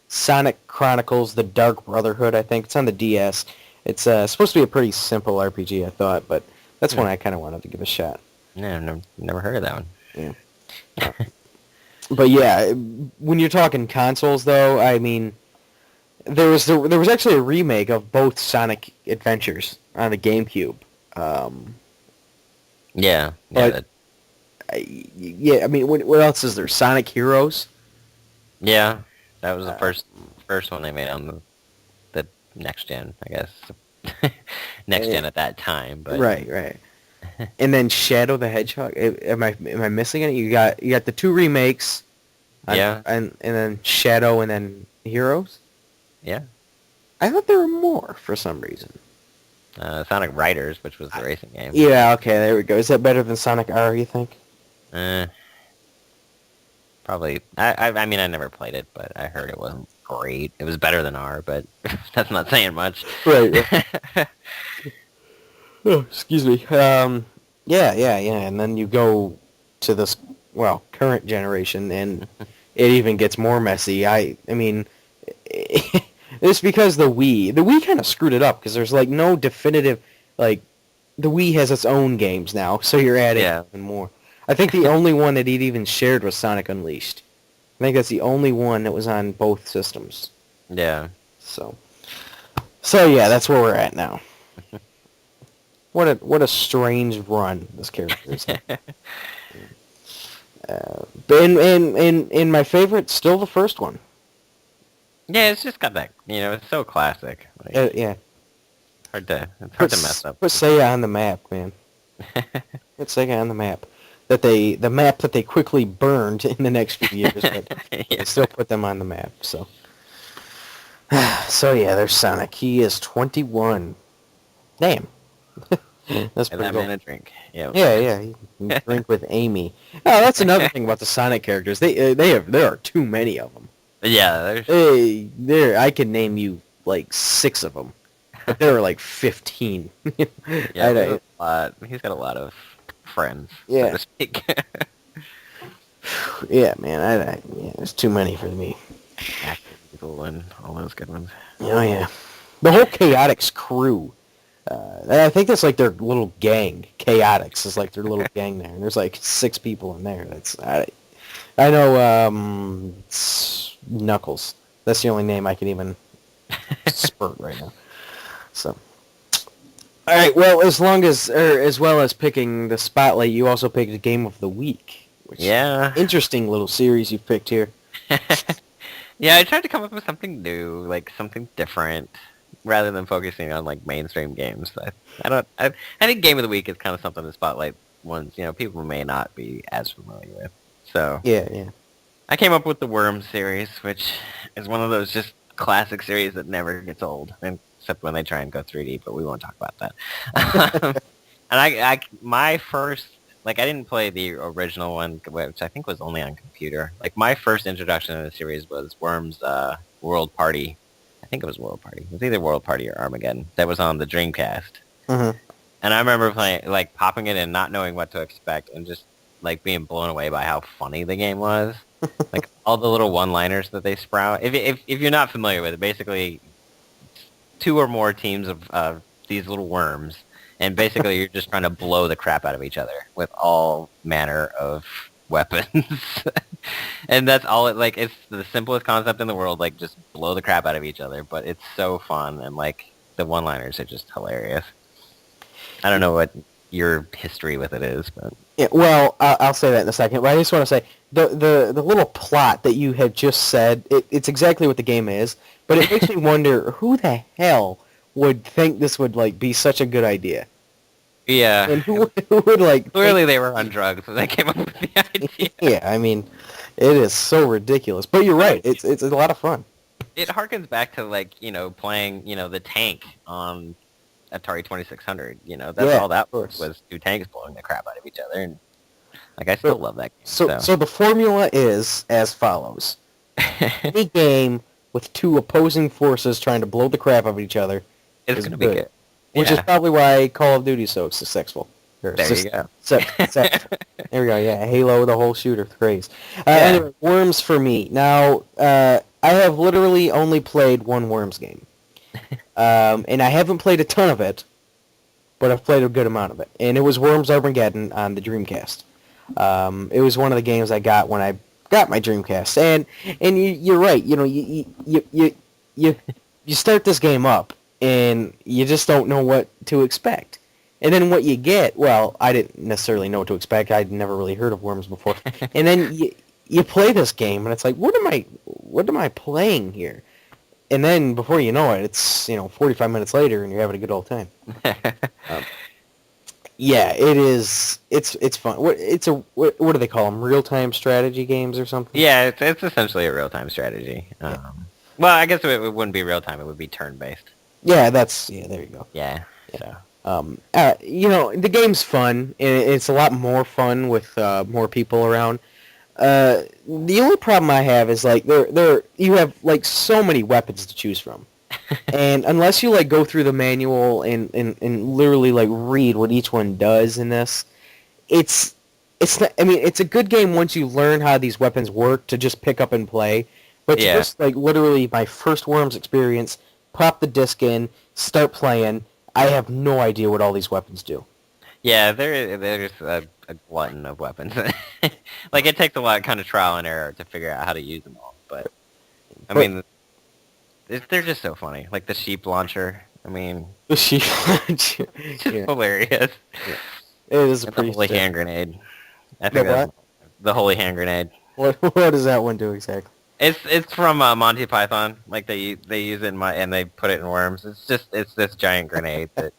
Sonic Chronicles: The Dark Brotherhood. I think it's on the DS. It's supposed to be a pretty simple RPG, I thought, but that's one I kind of wanted to give a shot. Yeah, I've never heard of that one. Yeah. But yeah, when you're talking consoles, though, I mean, there was actually a remake of both Sonic Adventures on the GameCube. Yeah. But, I mean, what else is there? Sonic Heroes? Yeah, that was the first one they made on the next gen, I guess. Next gen at that time, but Right. And then Shadow the Hedgehog. Am I missing it? You got the 2 remakes. Yeah. And then Shadow and then Heroes. Yeah. I thought there were more for some reason. Sonic Riders, which was the racing game. Yeah. Okay. There we go. Is that better than Sonic R? You think? Probably. I mean, I never played it, but I heard it wasn't great. It was better than R, but that's not saying much. Right. Oh, excuse me. Yeah. And then you go to this, current generation, and it even gets more messy. I mean, it's because the Wii kind of screwed it up because there's like no definitive, like, the Wii has its own games now, so you're adding even more. I think the only one that it even shared was Sonic Unleashed. I think that's the only one that was on both systems. Yeah. So yeah, that's where we're at now. What a strange run this character is. But in my favorite, still the first one. Yeah, it's just got that, it's so classic. Like, Yeah. It's hard to mess up. Put Sega on the map, man. Put Sega on the map. The map that they quickly burned in the next few years, but they still put them on the map. So yeah, there's Sonic. He is 21. Damn. That's And pretty that cool. man a drink. Yeah. Yeah. You can drink with Amy. Oh, that's another thing about the Sonic characters. There are too many of them. Yeah, there's... I can name you like 6 of them, but there are like 15. Yeah, there's a lot. He's got a lot of friends, so Yeah. to speak. Yeah, man. Yeah, there's too many for me. Active people and all those good ones. Oh yeah, the whole Chaotix crew. I think that's like their little gang. Chaotix is like their little gang there, and there's like 6 people in there. I know Knuckles. That's the only name I can even spurt right now. So, all right. Well, as well as picking the spotlight, you also picked the game of the week. Which Yeah. Interesting little series you've picked here. Yeah, I tried to come up with something new, like something different, rather than focusing on like mainstream games. I think game of the week is kind of something to spotlight ones people may not be as familiar with. So Yeah. I came up with the Worms series, which is one of those just classic series that never gets old, except when they try and go 3D. But we won't talk about that. And my first, like, I didn't play the original one, which I think was only on computer. Like, my first introduction to the series was Worms World Party. I think it was World Party. It was either World Party or Armageddon. That was on the Dreamcast. Mm-hmm. And I remember playing, like, popping it in, not knowing what to expect, and just, like, being blown away by how funny the game was. Like, all the little one-liners that they sprout. If you're not familiar with it, basically, 2 or more teams of these little worms, and basically you're just trying to blow the crap out of each other with all manner of weapons. And that's all it's the simplest concept in the world, like, just blow the crap out of each other, but it's so fun, and, like, the one-liners are just hilarious. I don't know what your history with it is, but... Yeah, well, I'll say that in a second, but I just want to say, the little plot that you had just said, it's exactly what the game is, but it makes me wonder, who the hell would think this would, like, be such a good idea? Yeah. And who would, like... Clearly they were on drugs when they came up with the idea. Yeah, I mean, it is so ridiculous. But you're right, it's a lot of fun. It harkens back to, like, playing, the tank on Atari 2600. That's all that was 2 tanks blowing the crap out of each other. And, like, I still love that game. So the formula is as follows. Any game with 2 opposing forces trying to blow the crap out of each other it's going to be good. Which is probably why Call of Duty is so successful. There you go. Successful. There we go, yeah. Halo, the whole shooter craze. Anyway, Worms for me. Now, I have literally only played 1 Worms game. And I haven't played a ton of it, but I've played a good amount of it. And it was Worms Armageddon on the Dreamcast. It was one of the games I got when I got my Dreamcast. And you're right. You start this game up, and you just don't know what to expect. And then what you get, well, I didn't necessarily know what to expect. I'd never really heard of Worms before. And then you play this game, and it's like, what am I playing here? And then before you know it, it's 45 minutes later, and you're having a good old time. Yeah, it is. It's fun. What do they call them? Real-time strategy games or something? Yeah, it's essentially a real-time strategy. Well, I guess it wouldn't be real-time. It would be turn-based. Yeah, there you go. Yeah. So. The game's fun, and it's a lot more fun with more people around. The only problem I have is, like, you have, like, so many weapons to choose from. And unless you, like, go through the manual and literally, like, read what each one does in this, it's not, I mean, it's a good game once you learn how these weapons work to just pick up and play. But just, like, literally my first Worms experience, pop the disc in, start playing, I have no idea what all these weapons do. Yeah, there's a glutton of weapons. Like, it takes a lot of kind of trial and error to figure out how to use them all. But I mean, they're just so funny. Like the sheep launcher. I mean, the sheep launcher. It's just hilarious. Yeah. It is a pretty holy hand grenade. I think that's the holy hand grenade. What does that one do exactly? It's from Monty Python. Like they use it and they put it in Worms. It's this giant grenade that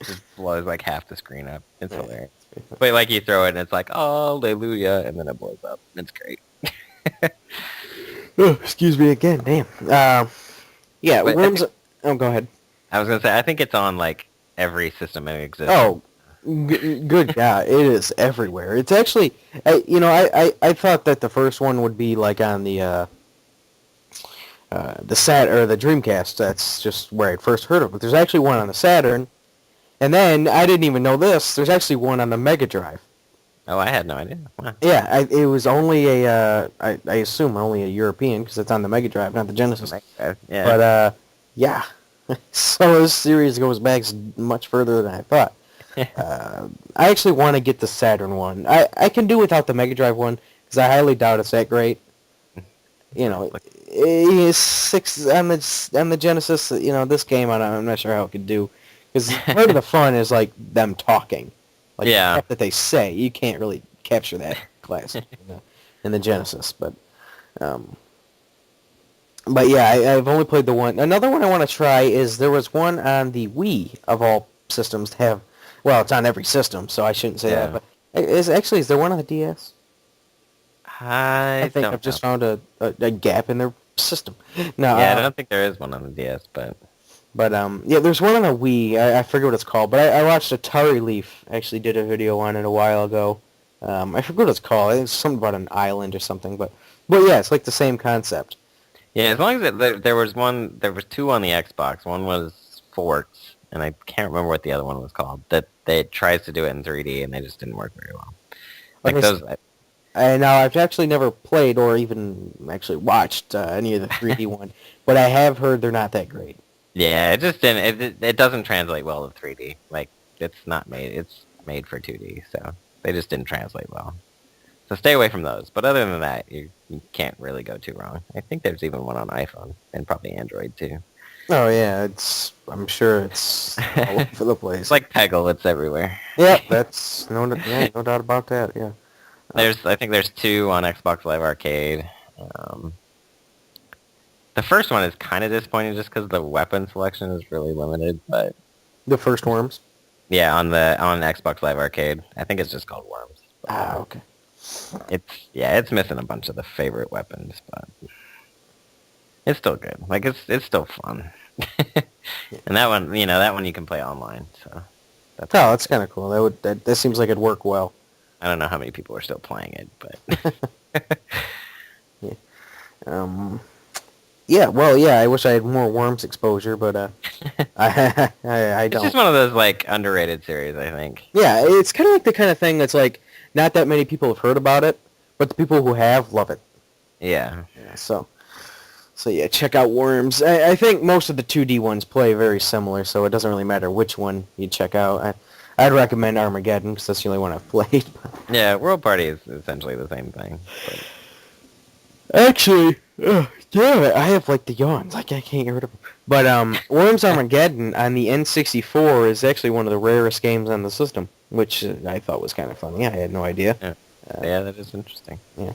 just blows like half the screen up. It's hilarious. But like you throw it and it's like hallelujah, and then it blows up. It's great. Oh, excuse me again. Damn. Yeah, but Worms. Go ahead. I was gonna say I think it's on like every system in existence. Oh, good God, it is everywhere. It's actually, I thought that the first one would be like on the Sat or the Dreamcast. That's just where I first heard of it. But there's actually one on the Saturn, and then I didn't even know this. There's actually one on the Mega Drive. Oh, I had no idea. Wow. Yeah, it was only I assume only a European because it's on the Mega Drive, not the Genesis. Yeah. But yeah, so this series goes back much further than I thought. I actually want to get the Saturn one. I can do without the Mega Drive one because I highly doubt it's that great. It's six on the Genesis. This game I'm not sure how it could do because part of the fun is like them talking. Like the stuff that they say, you can't really capture that class in the Genesis. But yeah, I've only played the one. Another one I want to try is there was one on the Wii of all systems to have. Well, it's on every system, so I shouldn't say that. But is there one on the DS? I think I've just found a gap in their system. No, I don't think there is one on the DS, but. But, yeah, there's one on the Wii. I forget what it's called, but I watched Atari Leaf actually did a video on it a while ago. I forget what it's called. It's something about an island or something, but yeah, it's like the same concept. Yeah, as long as there was two on the Xbox. One was Forts, and I can't remember what the other one was called. That they tries to do it in 3D, and they just didn't work very well. Like those. Now, I've actually never played or even actually watched any of the 3D one, but I have heard they're not that great. Yeah, it just didn't. It doesn't translate well to 3D. Like it's not made. It's made for 2D, so they just didn't translate well. So stay away from those. But other than that, you can't really go too wrong. I think there's even one on iPhone and probably Android too. Oh yeah, I'm sure it's all over the place. It's like Peggle. It's everywhere. Yeah, that's no doubt about that. Yeah. I think there's two on Xbox Live Arcade. The first one is kind of disappointing just because the weapon selection is really limited, but... The first Worms? Yeah, on Xbox Live Arcade. I think it's just called Worms. Okay. It's missing a bunch of the favorite weapons, but... It's still good. Like, it's still fun. And that one you can play online, so... That's kind of cool. That seems like it'd work well. I don't know how many people are still playing it, but... yeah. Yeah, well, yeah, I wish I had more Worms exposure, but I don't. It's just one of those, like, underrated series, I think. Yeah, it's kind of like the kind of thing that's, like, not that many people have heard about it, but the people who have love it. Yeah. So yeah, check out Worms. I think most of the 2D ones play very similar, so it doesn't really matter which one you check out. I'd recommend Armageddon, because that's the only one I've played. Yeah, World Party is essentially the same thing. But... Actually... yeah, I have like the yawns. I can't get rid of them. But Worms Armageddon on the N64 is actually one of the rarest games on the system, which I thought was kind of funny. I had no idea. Yeah, that is interesting. Yeah.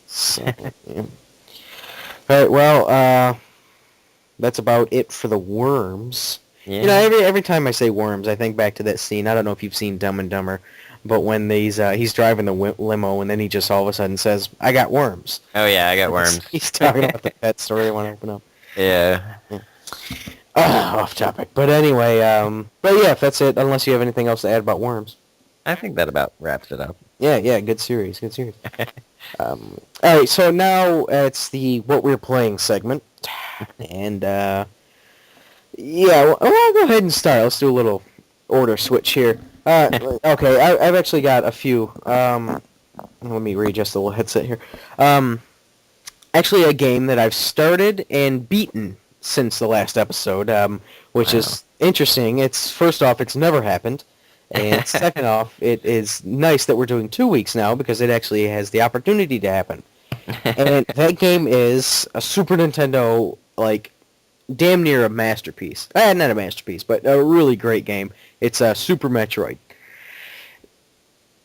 So, yeah. All right, well, that's about it for the Worms. Yeah. Every time I say Worms, I think back to that scene. I don't know if you've seen Dumb and Dumber. But when he's driving the limo, and then he just all of a sudden says, "I got worms." Oh yeah, I got worms. He's talking about the pet store they want to open up. Yeah. Off topic. But anyway, but yeah, if that's it, unless you have anything else to add about Worms. I think that about wraps it up. Yeah, good series. All right, so now it's the What We're Playing segment. And, yeah, well, I'll go ahead and start. Let's do a little order switch here. Okay, I've actually got a few. Let me readjust the little headset here. Actually, a game that I've started and beaten since the last episode, which is interesting. First off, it's never happened, and second off, it is nice that we're doing 2 weeks now because it actually has the opportunity to happen. And that game is a Super Nintendo, like, damn near a masterpiece. Not a masterpiece, but a really great game. It's Super Metroid.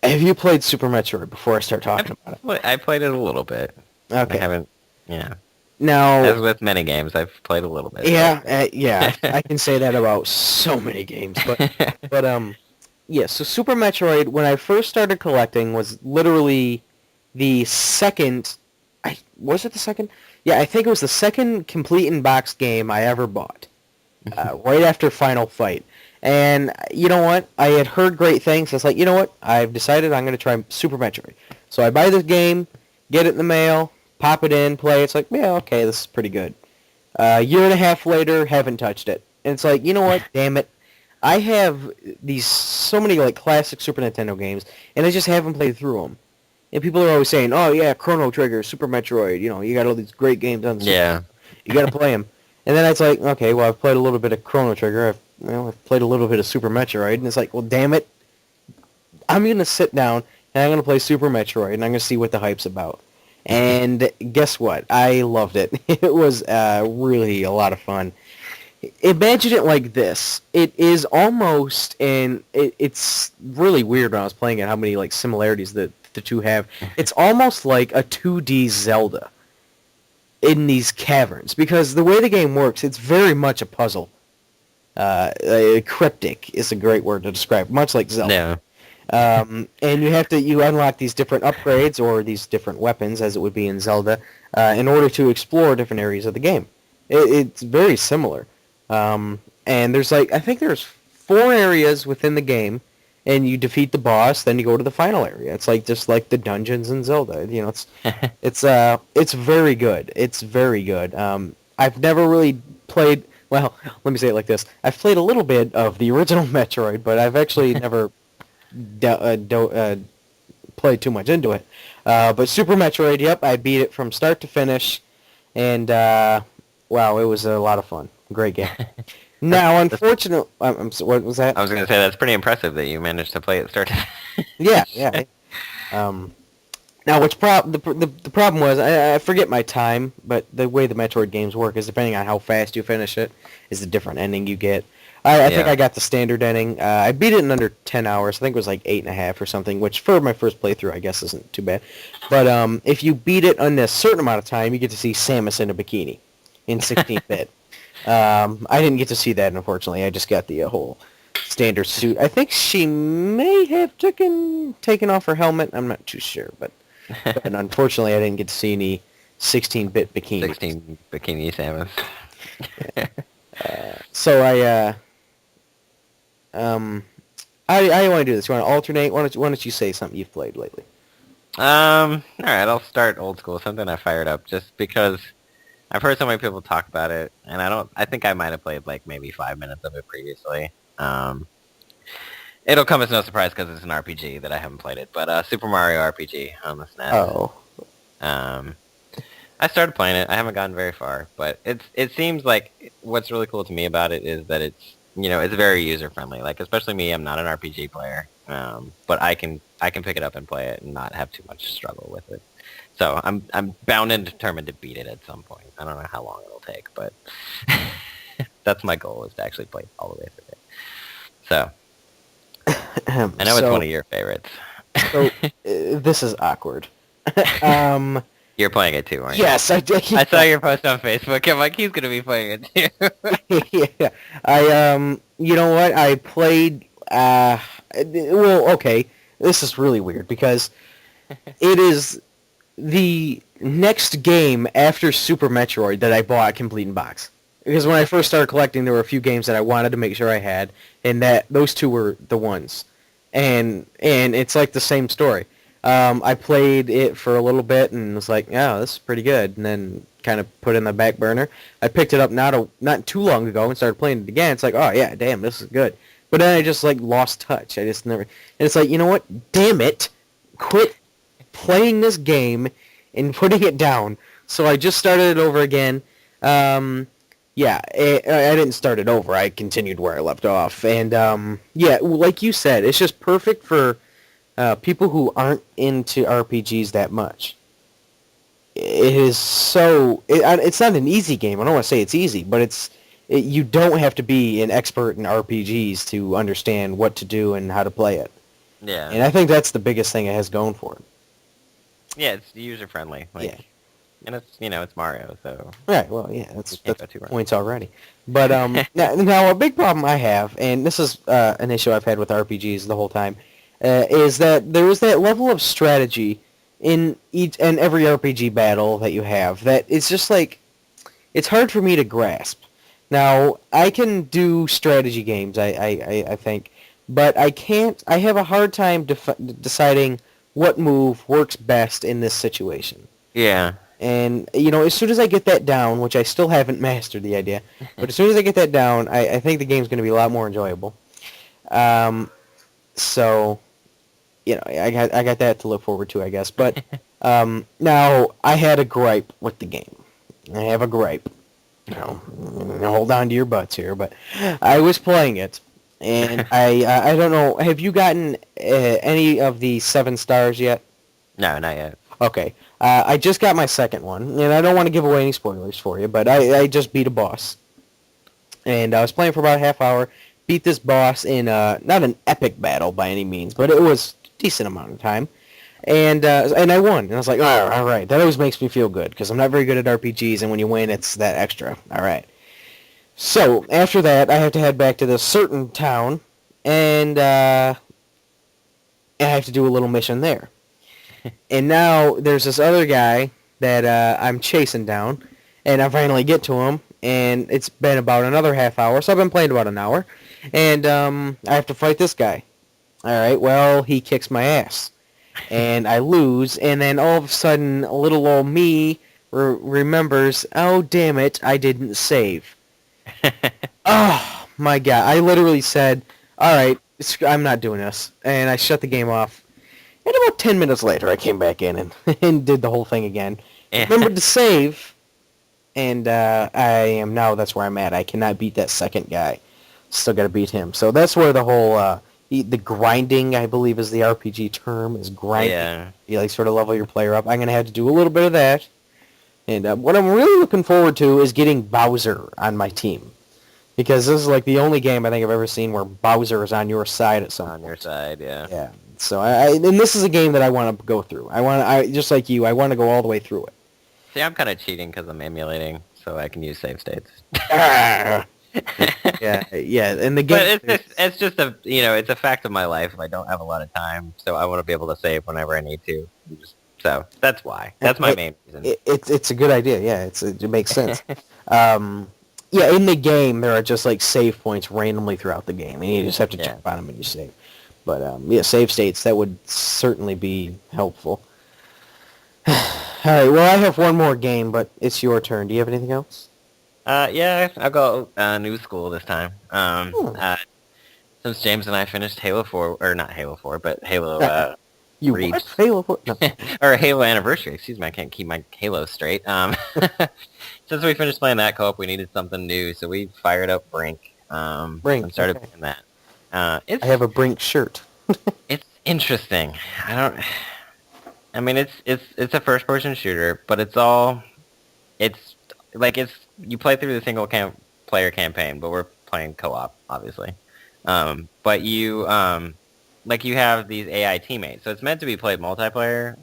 Have you played Super Metroid before I start talking about it? I played it a little bit. Okay. I haven't, yeah. Now, as with many games, I've played a little bit. Yeah, yeah. I can say that about so many games. But yeah, so Super Metroid, when I first started collecting, was literally the second... Was it the second? Yeah, I think it was the second complete in-box game I ever bought. Right after Final Fight. And you know what? I had heard great things. It's like, you know what? I've decided I'm going to try Super Metroid. So I buy this game, get it in the mail, pop it in, play. It's like, yeah, okay, this is pretty good. A year and a half later, haven't touched it. And it's like, you know what? Damn it. I have these so many like classic Super Nintendo games, and I just haven't played through them. And people are always saying, "Oh yeah, Chrono Trigger, Super Metroid. You know, you got all these great games on the Super. Yeah. You got to play them." And then it's like, okay, well, I've played a little bit of Chrono Trigger. I've played a little bit of Super Metroid, and it's like, well, damn it, I'm gonna sit down and I'm gonna play Super Metroid, and I'm gonna see what the hype's about. And guess what? I loved it. It was really a lot of fun. Imagine it like this. It is almost, and it's really weird when I was playing it, how many like similarities that the two have. It's almost like a 2D Zelda in these caverns, because the way the game works, it's very much a puzzle. Cryptic is a great word to describe, much like Zelda. No. And you unlock these different upgrades or these different weapons, as it would be in Zelda, in order to explore different areas of the game. It's very similar. And there's I think there's 4 areas within the game, and you defeat the boss, then you go to the final area. It's just like the dungeons in Zelda. You know, it's very good. It's very good. I've never really played. Well, let me say it like this: I've played a little bit of the original Metroid, but I've actually never played too much into it. But Super Metroid, yep, I beat it from start to finish, and wow, it was a lot of fun. Great game. Now, unfortunately, what was that? I was going to say that's pretty impressive that you managed to play it start to Yeah. Now, the problem was, I forget my time, but the way the Metroid games work is depending on how fast you finish it is the different ending you get. I think I got the standard ending. I beat it in under 10 hours. I think it was like 8.5 or something, which for my first playthrough, I guess isn't too bad. But if you beat it in a certain amount of time, you get to see Samus in a bikini in 16-bit. I didn't get to see that, unfortunately. I just got the whole standard suit. I think she may have taken off her helmet. I'm not too sure, but unfortunately, I didn't get to see any 16-bit bikini. 16 bikini Samus. So how do you want to do this? You want to alternate? Why don't you say something you've played lately? All right, I'll start old school. Something I fired up just because I've heard so many people talk about it, and I think I might have played like maybe 5 minutes of it previously. It'll come as no surprise because it's an RPG that I haven't played it, but Super Mario RPG on the SNES. Oh. I started playing it. I haven't gotten very far, but it seems like what's really cool to me about it is that it's very user friendly. Like, especially me, I'm not an RPG player, but I can pick it up and play it and not have too much struggle with it. So I'm bound and determined to beat it at some point. I don't know how long it'll take, but that's my goal, is to actually play all the way through it. So I know it's one of your favorites. So this is awkward. You're playing it too, aren't you? Yes, I did. I saw your post on Facebook. I'm like, he's gonna be playing it too. Yeah, you know what? I played. Well, okay. This is really weird because it is the next game after Super Metroid that I bought complete in box. Because when I first started collecting, there were a few games that I wanted to make sure I had, and those two were the ones. And it's like the same story. I played it for a little bit and was like, "Yeah, this is pretty good," and then kind of put it in the back burner. I picked it up not too long ago and started playing it again. It's like, "Oh yeah, damn, this is good." But then I just like lost touch. I just never. And it's like, you know what? Damn it! Quit playing this game and putting it down. So I just started it over again. Yeah, I didn't start it over. I continued where I left off. And yeah, like you said, it's just perfect for people who aren't into RPGs that much. It is so... it's not an easy game. I don't want to say it's easy, but you don't have to be an expert in RPGs to understand what to do and how to play it. Yeah. And I think that's the biggest thing it has going for it. Yeah, it's user friendly. Like, yeah. And it's Mario, so... Right, well, yeah, that's wrong. Points already. But now a big problem I have, and this is an issue I've had with RPGs the whole time, is that there is that level of strategy in each and every RPG battle that you have that it's just like, it's hard for me to grasp. Now, I can do strategy games, I think, but I can't. I have a hard time deciding what move works best in this situation. Yeah. And, as soon as I get that down, which I still haven't mastered the idea, but as soon as I get that down, I think the game's going to be a lot more enjoyable. Um, so, I got that to look forward to, I guess. But now, I had a gripe with the game. I have a gripe. Hold on to your butts here, but I was playing it, and I don't know. Have you gotten any of the 7 stars yet? No, not yet. Okay, I just got my second one, and I don't want to give away any spoilers for you, but I just beat a boss, and I was playing for about a half hour. Beat this boss in not an epic battle by any means, but it was a decent amount of time. And I won. And I was like, all right. That always makes me feel good because I'm not very good at RPGs, and when you win, it's that extra. All right. So after that, I have to head back to this certain town, and I have to do a little mission there. And now there's this other guy that I'm chasing down, and I finally get to him, and it's been about another half hour, so I've been playing about an hour, and I have to fight this guy. All right. Well, he kicks my ass. And I lose, and then all of a sudden, little old me remembers, oh, damn it, I didn't save. Oh, my God. I literally said, all right, I'm not doing this. And I shut the game off. And about 10 minutes later, I came back in and did the whole thing again. Remembered to save, and that's where I'm at. I cannot beat that second guy. Still got to beat him. So that's where the whole... the grinding, I believe, is the RPG term, is grinding. Yeah. You sort of level your player up. I'm going to have to do a little bit of that. And what I'm really looking forward to is getting Bowser on my team. Because this is the only game I think I've ever seen where Bowser is on your side at some point. On your side, yeah. Yeah. So and this is a game that I want to go through. I just like you, I want to go all the way through it. See, I'm kind of cheating because I'm emulating, so I can use save states. yeah, and the game. But it's just it's a fact of my life. I don't have a lot of time, so I want to be able to save whenever I need to. So that's why. That's my main reason. It's a good idea. Yeah, it makes sense. Yeah, in the game there are just save points randomly throughout the game, and you just have to jump on them and you save. But save states, that would certainly be helpful. All right, well, I have one more game, but it's your turn. Do you have anything else? Yeah, I'll go new school this time. Since James and I finished Halo 4, or not Halo 4, but Halo you Reach. What? Halo 4? No. Or Halo Anniversary, excuse me, I can't keep my Halo straight. Since we finished playing that co-op, we needed something new, so we fired up Brink. Brink, and started playing that. I have a Brink shirt. It's interesting. I mean, it's a first-person shooter, but you play through the single player campaign, but we're playing co-op, obviously. But you have these AI teammates, so it's meant to be played multiplayer.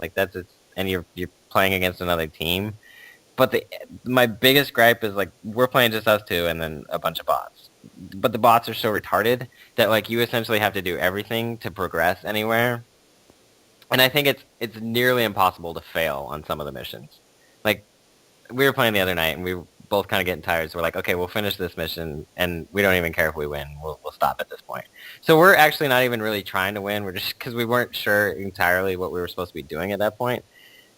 And you're playing against another team. But my biggest gripe is we're playing just us two, and then a bunch of bots. But the bots are so retarded that you essentially have to do everything to progress anywhere. And I think it's nearly impossible to fail on some of the missions. We were playing the other night, and we were both kind of getting tired, so we're like, okay, we'll finish this mission, and we don't even care if we win. We'll stop at this point. So we're actually not even really trying to win. We're just because we weren't sure entirely what we were supposed to be doing at that point.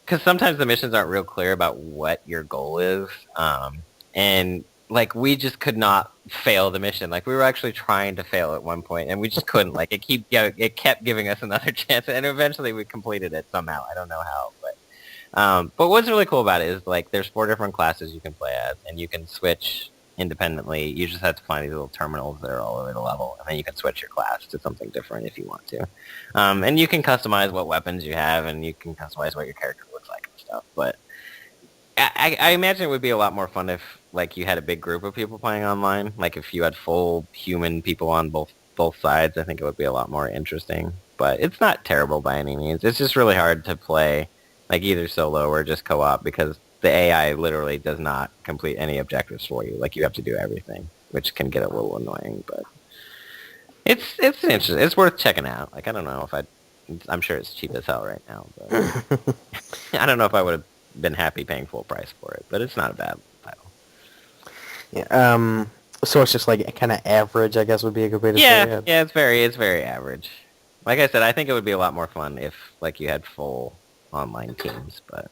Because sometimes the missions aren't real clear about what your goal is, and we just could not fail the mission. We were actually trying to fail at one point, and we just couldn't. It kept giving us another chance, and eventually we completed it somehow. I don't know how, but what's really cool about it is there's 4 different classes you can play as, and you can switch independently. You just have to find these little terminals that are all over the level, and then you can switch your class to something different if you want to. And you can customize what weapons you have, and you can customize what your character looks like and stuff. But I imagine it would be a lot more fun if you had a big group of people playing online. If you had full human people on both sides, I think it would be a lot more interesting. But it's not terrible by any means. It's just really hard to play either solo or just co-op because the AI literally does not complete any objectives for you. You have to do everything, which can get a little annoying. But it's interesting. It's worth checking out. I don't know if I'm sure it's cheap as hell right now. But I don't know if I would have been happy paying full price for it. But it's not a bad title. Yeah, so it's just like kind of average, I guess would be a good way to say Yeah, it. yeah, it's very average. Like I said, I think it would be a lot more fun if like you had full online teams, but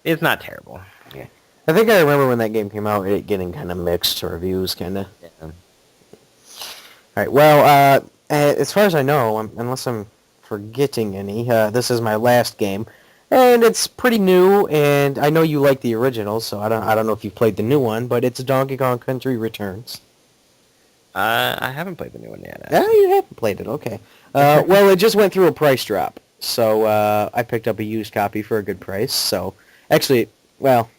it's not terrible. Yeah. I think I remember when that game came out, it getting kind of mixed reviews, kind of. Yeah. All right. Well, as far as I know, unless I'm forgetting any, this is my last game, and it's pretty new. And I know you like the original, so I don't know if you've played the new one, but it's Donkey Kong Country Returns. I haven't played the new one yet, Ah, actually. you haven't played it. Okay. Well, it just went through a price drop, so I picked up a used copy for a good price. So, actually, well,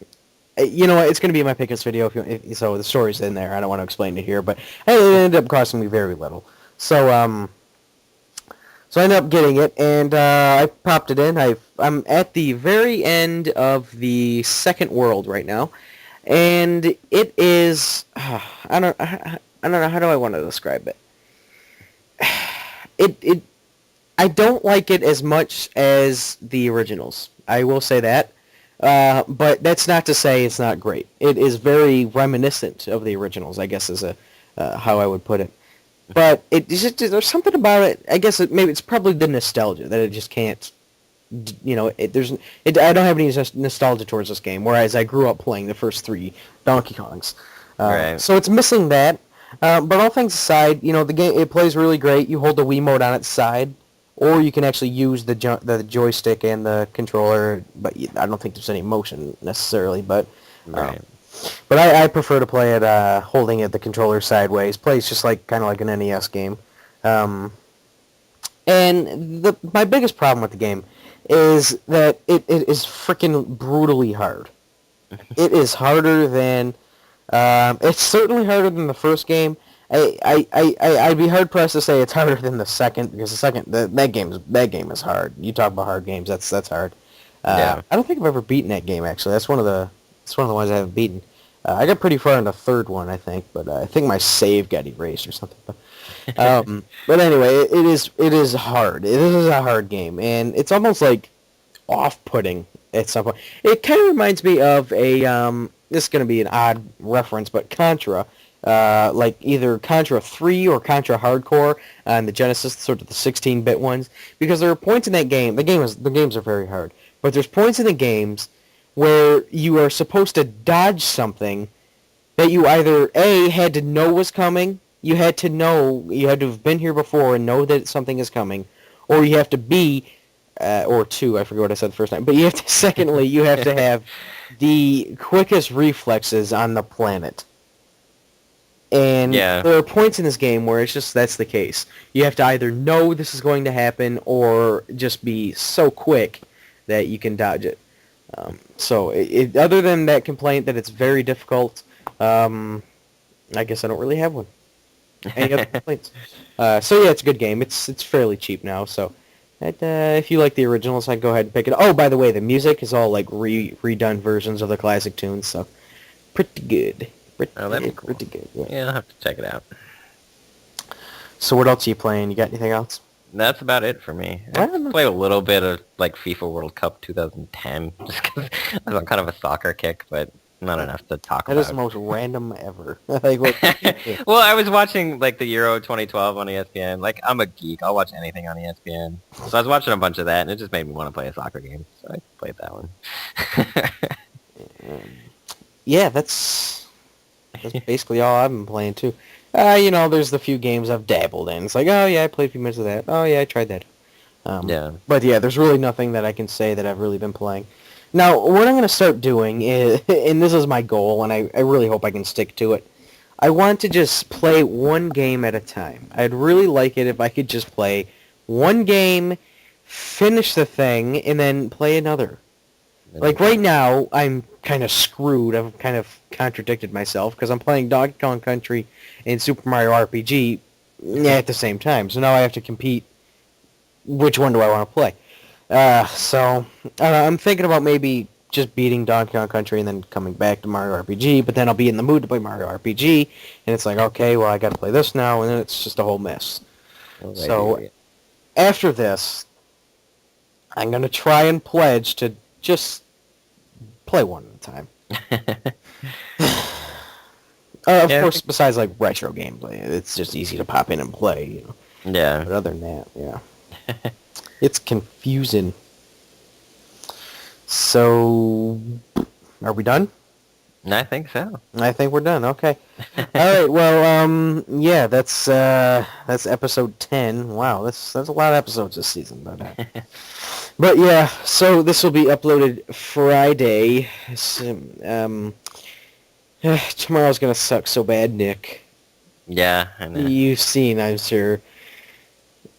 you know what? It's going to be in my pick this video. So the story's in there. I don't want to explain it here, but hey, it ended up costing me very little. So I ended up getting it, and I popped it in. I'm at the very end of the second world right now, and it is I don't know how do I want to describe it. It I don't like it as much as the originals. I will say that. But that's not to say it's not great. It is very reminiscent of the originals, I guess is a how I would put it. But it's just there's something about it. I guess maybe it's probably the nostalgia that it just can't. I don't have any nostalgia towards this game. Whereas I grew up playing the first three Donkey Kongs, Right. so it's missing that. But all things aside, the game it plays really great. You hold the Wiimote on its side, or you can actually use the joystick and the controller. But I don't think there's any motion necessarily. But Right. I prefer to play it holding it the controller sideways. Plays just like kind of like an NES game. Um, and my biggest problem with the game is that it is freaking brutally hard. It is harder than it's certainly harder than the first game. I'd be hard pressed to say it's harder than the second because that game is hard. You talk about hard games, that's hard. Yeah. I don't think I've ever beaten that game actually. That's one of the ones I haven't beaten. I got pretty far in the third one, I think, but I think my save got erased or something. But anyway, it is hard. It is a hard game, and it's almost like off-putting at some point. It kind of reminds me of a this is going to be an odd reference, but Contra, like either Contra 3 or Contra Hardcore on the Genesis, sort of the 16-bit ones, because there are points in that game. The games are very hard, but there's points in the games where you are supposed to dodge something that you either A had to know was coming, you had to have been here before and know that something is coming, or you have to B or two, I forget what I said the first time, but you have to, secondly, you have to have the quickest reflexes on the planet. And Yeah. there are points in this game where it's just that's the case. You have to either know this is going to happen or just be so quick that you can dodge it. So other than that complaint that it's very difficult, I guess I don't really have one. Any other complaints? So yeah, it's a good game. It's fairly cheap now, so if you like the originals, I'd go ahead and pick it up. Oh, by the way, the music is all like redone versions of the classic tunes, so pretty good. Oh, that'd be cool. Pretty good. Yeah. Yeah, I'll have to check it out. So what else are you playing? You got anything else? That's about it for me. I played a little bit of like FIFA World Cup 2010, just because I'm on kind of a soccer kick, but not enough to talk That about. is the most random ever. Like, Well, I was watching like the Euro 2012 on ESPN. Like, I'm a geek. I'll watch anything on ESPN. So I was watching a bunch of that, and it just made me want to play a soccer game. So I played that one. yeah, that's basically all I've been playing too. There's the few games I've dabbled in. It's like, oh yeah, I played a few minutes of that. Oh yeah, I tried that. Yeah. But yeah, there's really nothing that I can say that I've really been playing. Now, what I'm going to start doing is, and this is my goal, and I really hope I can stick to it, I want to just play one game at a time. I'd really like it if I could just play one game, finish the thing, and then play another. Like right now, I'm kind of screwed. I've kind of contradicted myself because I'm playing Donkey Kong Country and Super Mario RPG at the same time. So now I have to compete. Which one do I want to play? So I'm thinking about maybe just beating Donkey Kong Country and then coming back to Mario RPG. But then I'll be in the mood to play Mario RPG, and it's like, okay, well I got to play this now, and then it's just a whole mess. So after this, I'm gonna try and pledge to just play one at a time. Of Yeah. course, besides like retro gameplay, it's just easy to pop in and play. Yeah. But other than that, yeah, it's confusing. So, are we done? I think so. I think we're done. Okay. All right. Well, yeah, that's episode 10. Wow, that's a lot of episodes this season, but yeah. So this will be uploaded Friday. So, tomorrow's gonna suck so bad, Nick. Yeah, I know. You've seen, I'm sure.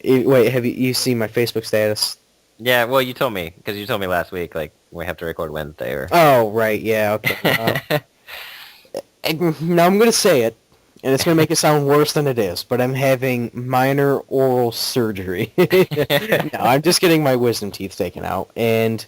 Wait, have you seen my Facebook status? Yeah, well, you told me, because you told me last week, like, we have to record Wednesday, or... Oh, right, yeah, okay. Now I'm going to say it, and it's going to make it sound worse than it is, but I'm having minor oral surgery. No, I'm just getting my wisdom teeth taken out, and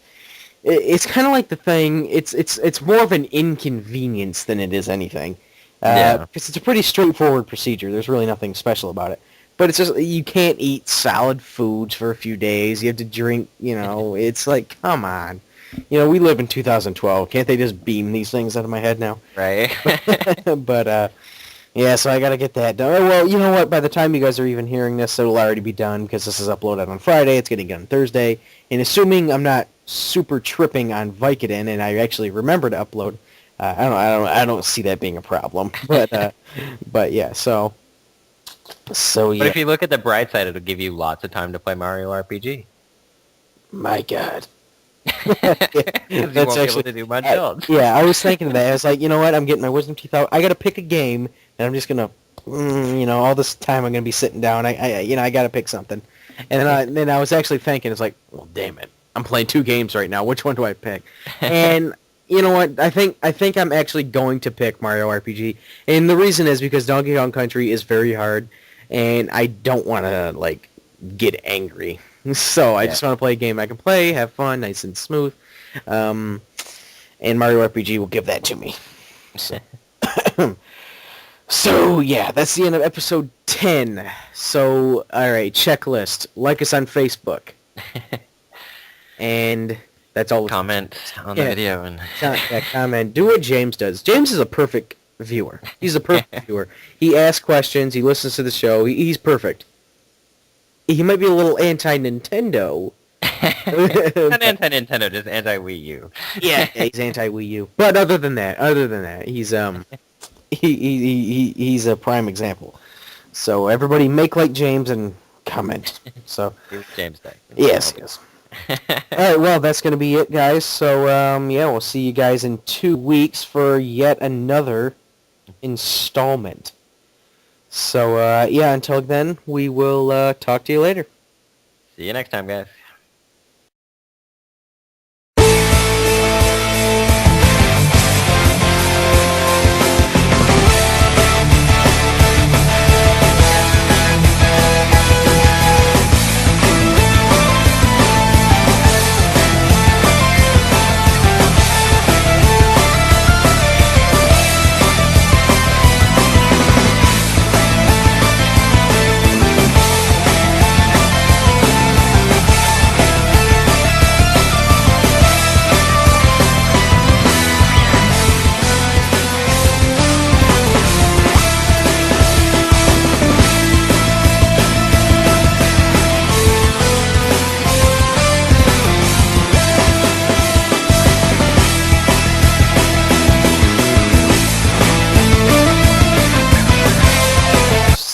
it's kind of like the thing, it's more of an inconvenience than it is anything. Yeah. Because it's a pretty straightforward procedure. There's really nothing special about it. But it's just, you can't eat solid foods for a few days. You have to drink, it's like, come on. We live in 2012. Can't they just beam these things out of my head now? Right. But, yeah, so I got to get that done. Well, you know what? By the time you guys are even hearing this, it'll already be done because this is uploaded on Friday. It's getting done Thursday. And assuming I'm not super tripping on Vicodin and I actually remember to upload, I don't see that being a problem. But yeah, so yeah. But if you look at the bright side, it'll give you lots of time to play Mario RPG. My God. Because you won't be able to do much else. Yeah, I was thinking of that. I was like, you know what? I'm getting my wisdom teeth out. I got to pick a game, and I'm just gonna, all this time I'm gonna be sitting down. I got to pick something. And then I was actually thinking, it's like, well, damn it, I'm playing 2 games right now. Which one do I pick? And you know what? I think I'm actually going to pick Mario RPG, and the reason is because Donkey Kong Country is very hard, and I don't want to get angry. So I just want to play a game I can play, have fun, nice and smooth, and Mario RPG will give that to me. So, so yeah, that's the end of episode 10. So all right, checklist: like us on Facebook, and that's all. Comment on the video and comment. Do what James does. James is a perfect viewer. He's a perfect viewer. He asks questions. He listens to the show. He's perfect. He might be a little anti-Nintendo. Not anti-Nintendo, just anti-Wii U. Yeah, he's anti-Wii U. But other than that, he's he's a prime example. So everybody make like James and comment. So James Day. Yes. All right, well, that's going to be it, guys. So yeah, we'll see you guys in 2 weeks for yet another installment. So, yeah, until then, we will talk to you later. See you next time, guys.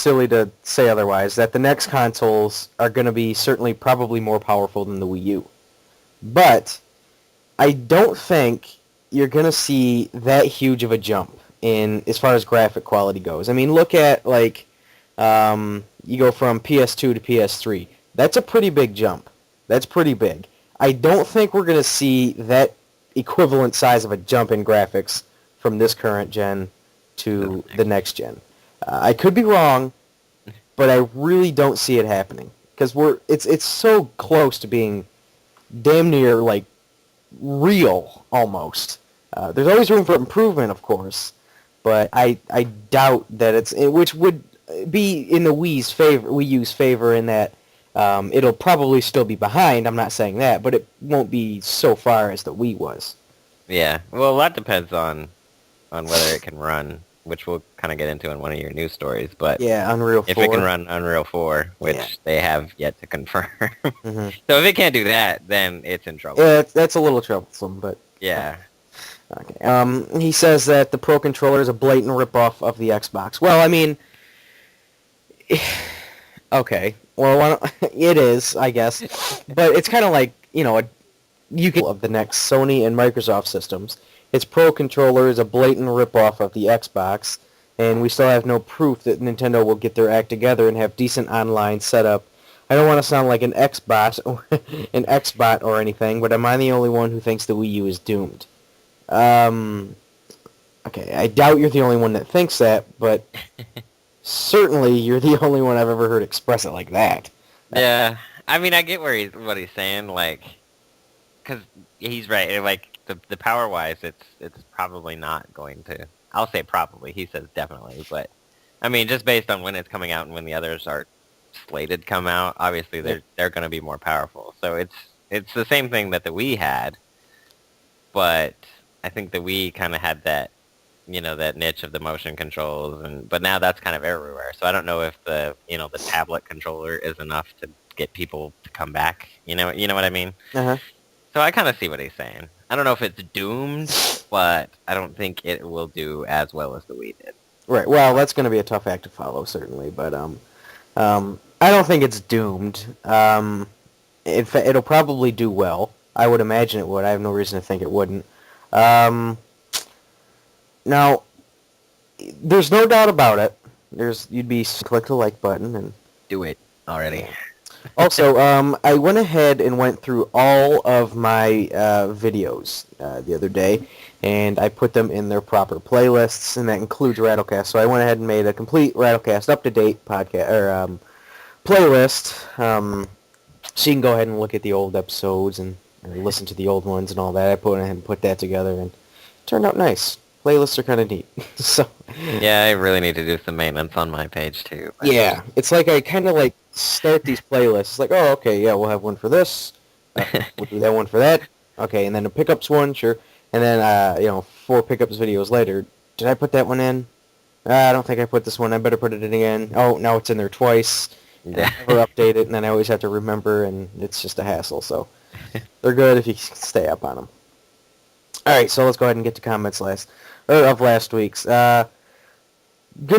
Silly to say otherwise, that the next consoles are going to be certainly probably more powerful than the Wii U. But I don't think you're going to see that huge of a jump in as far as graphic quality goes. I mean, look at, you go from PS2 to PS3. That's a pretty big jump. That's pretty big. I don't think we're going to see that equivalent size of a jump in graphics from this current gen to the next gen. I could be wrong, but I really don't see it happening because it's so close to being damn near real almost. There's always room for improvement, of course, but I doubt that which would be in the Wii U's favor in that it'll probably still be behind. I'm not saying that, but it won't be so far as the Wii was. Yeah, well, a lot depends on whether it can run which we'll kind of get into in one of your news stories. But Yeah, Unreal 4. if it can run Unreal 4, which Yeah. they have yet to confirm. Hmm. So if it can't do that, then it's in trouble. Yeah, that's a little troublesome, but... Yeah. Okay. He says that the Pro Controller is a blatant ripoff of the Xbox. Well, I mean... Okay. Well, it is, I guess. But it's kind of like, you can of the next Sony and Microsoft systems. Its Pro Controller is a blatant ripoff of the Xbox, and we still have no proof that Nintendo will get their act together and have decent online setup. I don't want to sound like an Xbot or anything, but am I the only one who thinks the Wii U is doomed? Okay, I doubt you're the only one that thinks that, but certainly you're the only one I've ever heard express it like that. Yeah. I mean, I get what he's saying, like, because he's right. Like, the power-wise, it's probably not going to. I'll say probably. He says definitely, but I mean, just based on when it's coming out and when the others are slated to come out, obviously they're going to be more powerful. So it's the same thing that the Wii had, but I think the Wii kind of had that, that niche of the motion controls, but now that's kind of everywhere. So I don't know if the tablet controller is enough to get people to come back. You know what I mean? Uh-huh. So I kind of see what he's saying. I don't know if it's doomed, but I don't think it will do as well as the Wii did. Right. Well, that's going to be a tough act to follow, certainly. But I don't think it's doomed. It'll probably do well. I would imagine it would. I have no reason to think it wouldn't. Now, there's no doubt about it. You'd be click the like button and Do it already. Also, I went ahead and went through all of my videos the other day, and I put them in their proper playlists, and that includes RattleCast. So I went ahead and made a complete RattleCast up-to-date podcast or playlist. So you can go ahead and look at the old episodes and listen to the old ones and all that. I put ahead and put that together, and it turned out nice. Playlists are kind of neat. So Yeah, I really need to do some maintenance on my page too. yeah, it's like I kind of like start these playlists. It's like, oh, okay, yeah, we'll have one for this. We'll do that one for that. Okay, and then a pickups one, sure. And then, 4 pickups videos later, did I put that one in? I don't think I put this one. I better put it in again. Oh, now it's in there twice. Yeah. I never update it, and then I always have to remember, and it's just a hassle. So they're good if you stay up on them. All right, so let's go ahead and get to comments of last week's. Gonna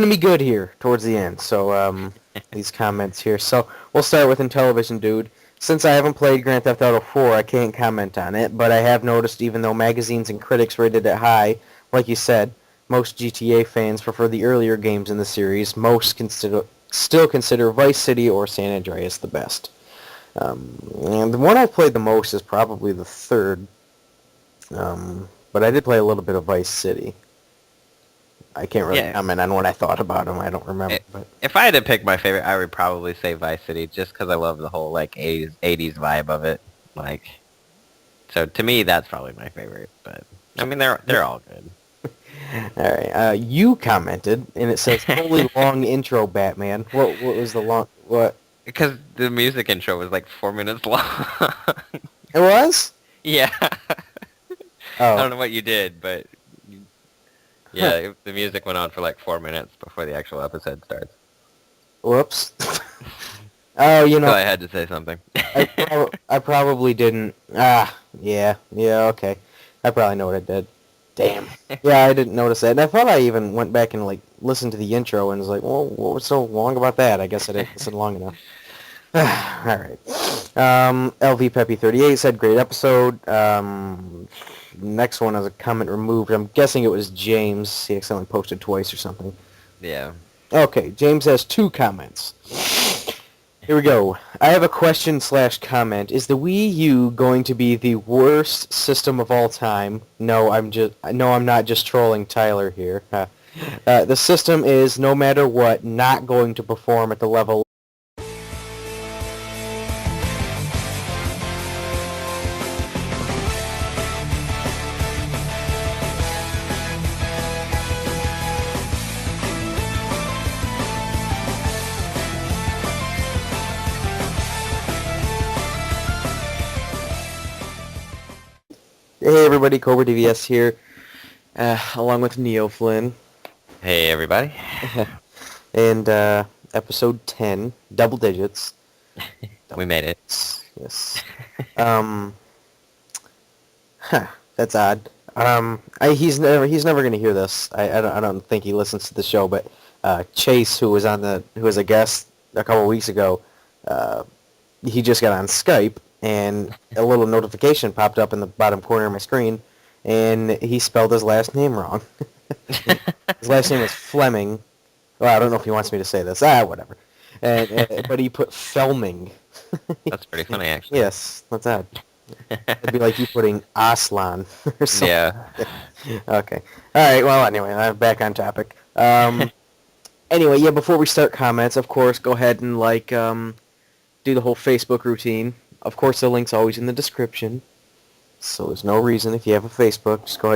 be good here towards the end. So these comments here. So we'll start with Intellivision Dude. Since I haven't played Grand Theft Auto 4, I can't comment on it, but I have noticed even though magazines and critics rated it high, like you said, most GTA fans prefer the earlier games in the series. Most still consider Vice City or San Andreas the best. And the one I've played the most is probably the third. But I did play a little bit of Vice City. I can't really comment on what I thought about them. I don't remember. But If I had to pick my favorite, I would probably say Vice City, just because I love the whole 80s vibe of it. So to me, that's probably my favorite. But I mean, they're all good. All right. You commented, and it says, "Holy long intro, Batman." What was the long? What? Because the music intro was 4 minutes long. It was? Yeah. Oh. I don't know what you did, but yeah, the music went on for 4 minutes before the actual episode starts. Whoops. Oh, So I had to say something. I probably didn't. Yeah, okay. I probably know what I did. Damn. Yeah, I didn't notice that. And I thought I even went back and listened to the intro and was like, well, what was so long about that? I guess I didn't listen long enough. All right. LV Peppy 38 said, great episode. Next one is a comment removed. I'm guessing it was James. He accidentally posted twice or something. Yeah. Okay, James has 2 comments. Here we go. I have a question/comment. Is the Wii U going to be the worst system of all time? No, I'm not just trolling Tyler here. The system is, no matter what, not going to perform at the level. Hey everybody, Cobra DVS here, along with Neoflynn. Hey, everybody. And episode 10, double digits. We made it. Yes. Um, that's odd. He's never gonna hear this. I don't think he listens to the show, but Chase, who was a guest a couple weeks ago, he just got on Skype, and a little notification popped up in the bottom corner of my screen, and he spelled his last name wrong. His last name was Fleming. Well, I don't know if he wants me to say this. Whatever. But he put Felming. That's pretty funny, actually. Yes, that's odd. It'd be like you putting Aslan or something. Yeah. Okay. All right. Well, anyway, I'm back on topic. Anyway, yeah. Before we start comments, of course, go ahead and do the whole Facebook routine. Of course, the link's always in the description. So there's no reason if you have a Facebook, just go ahead.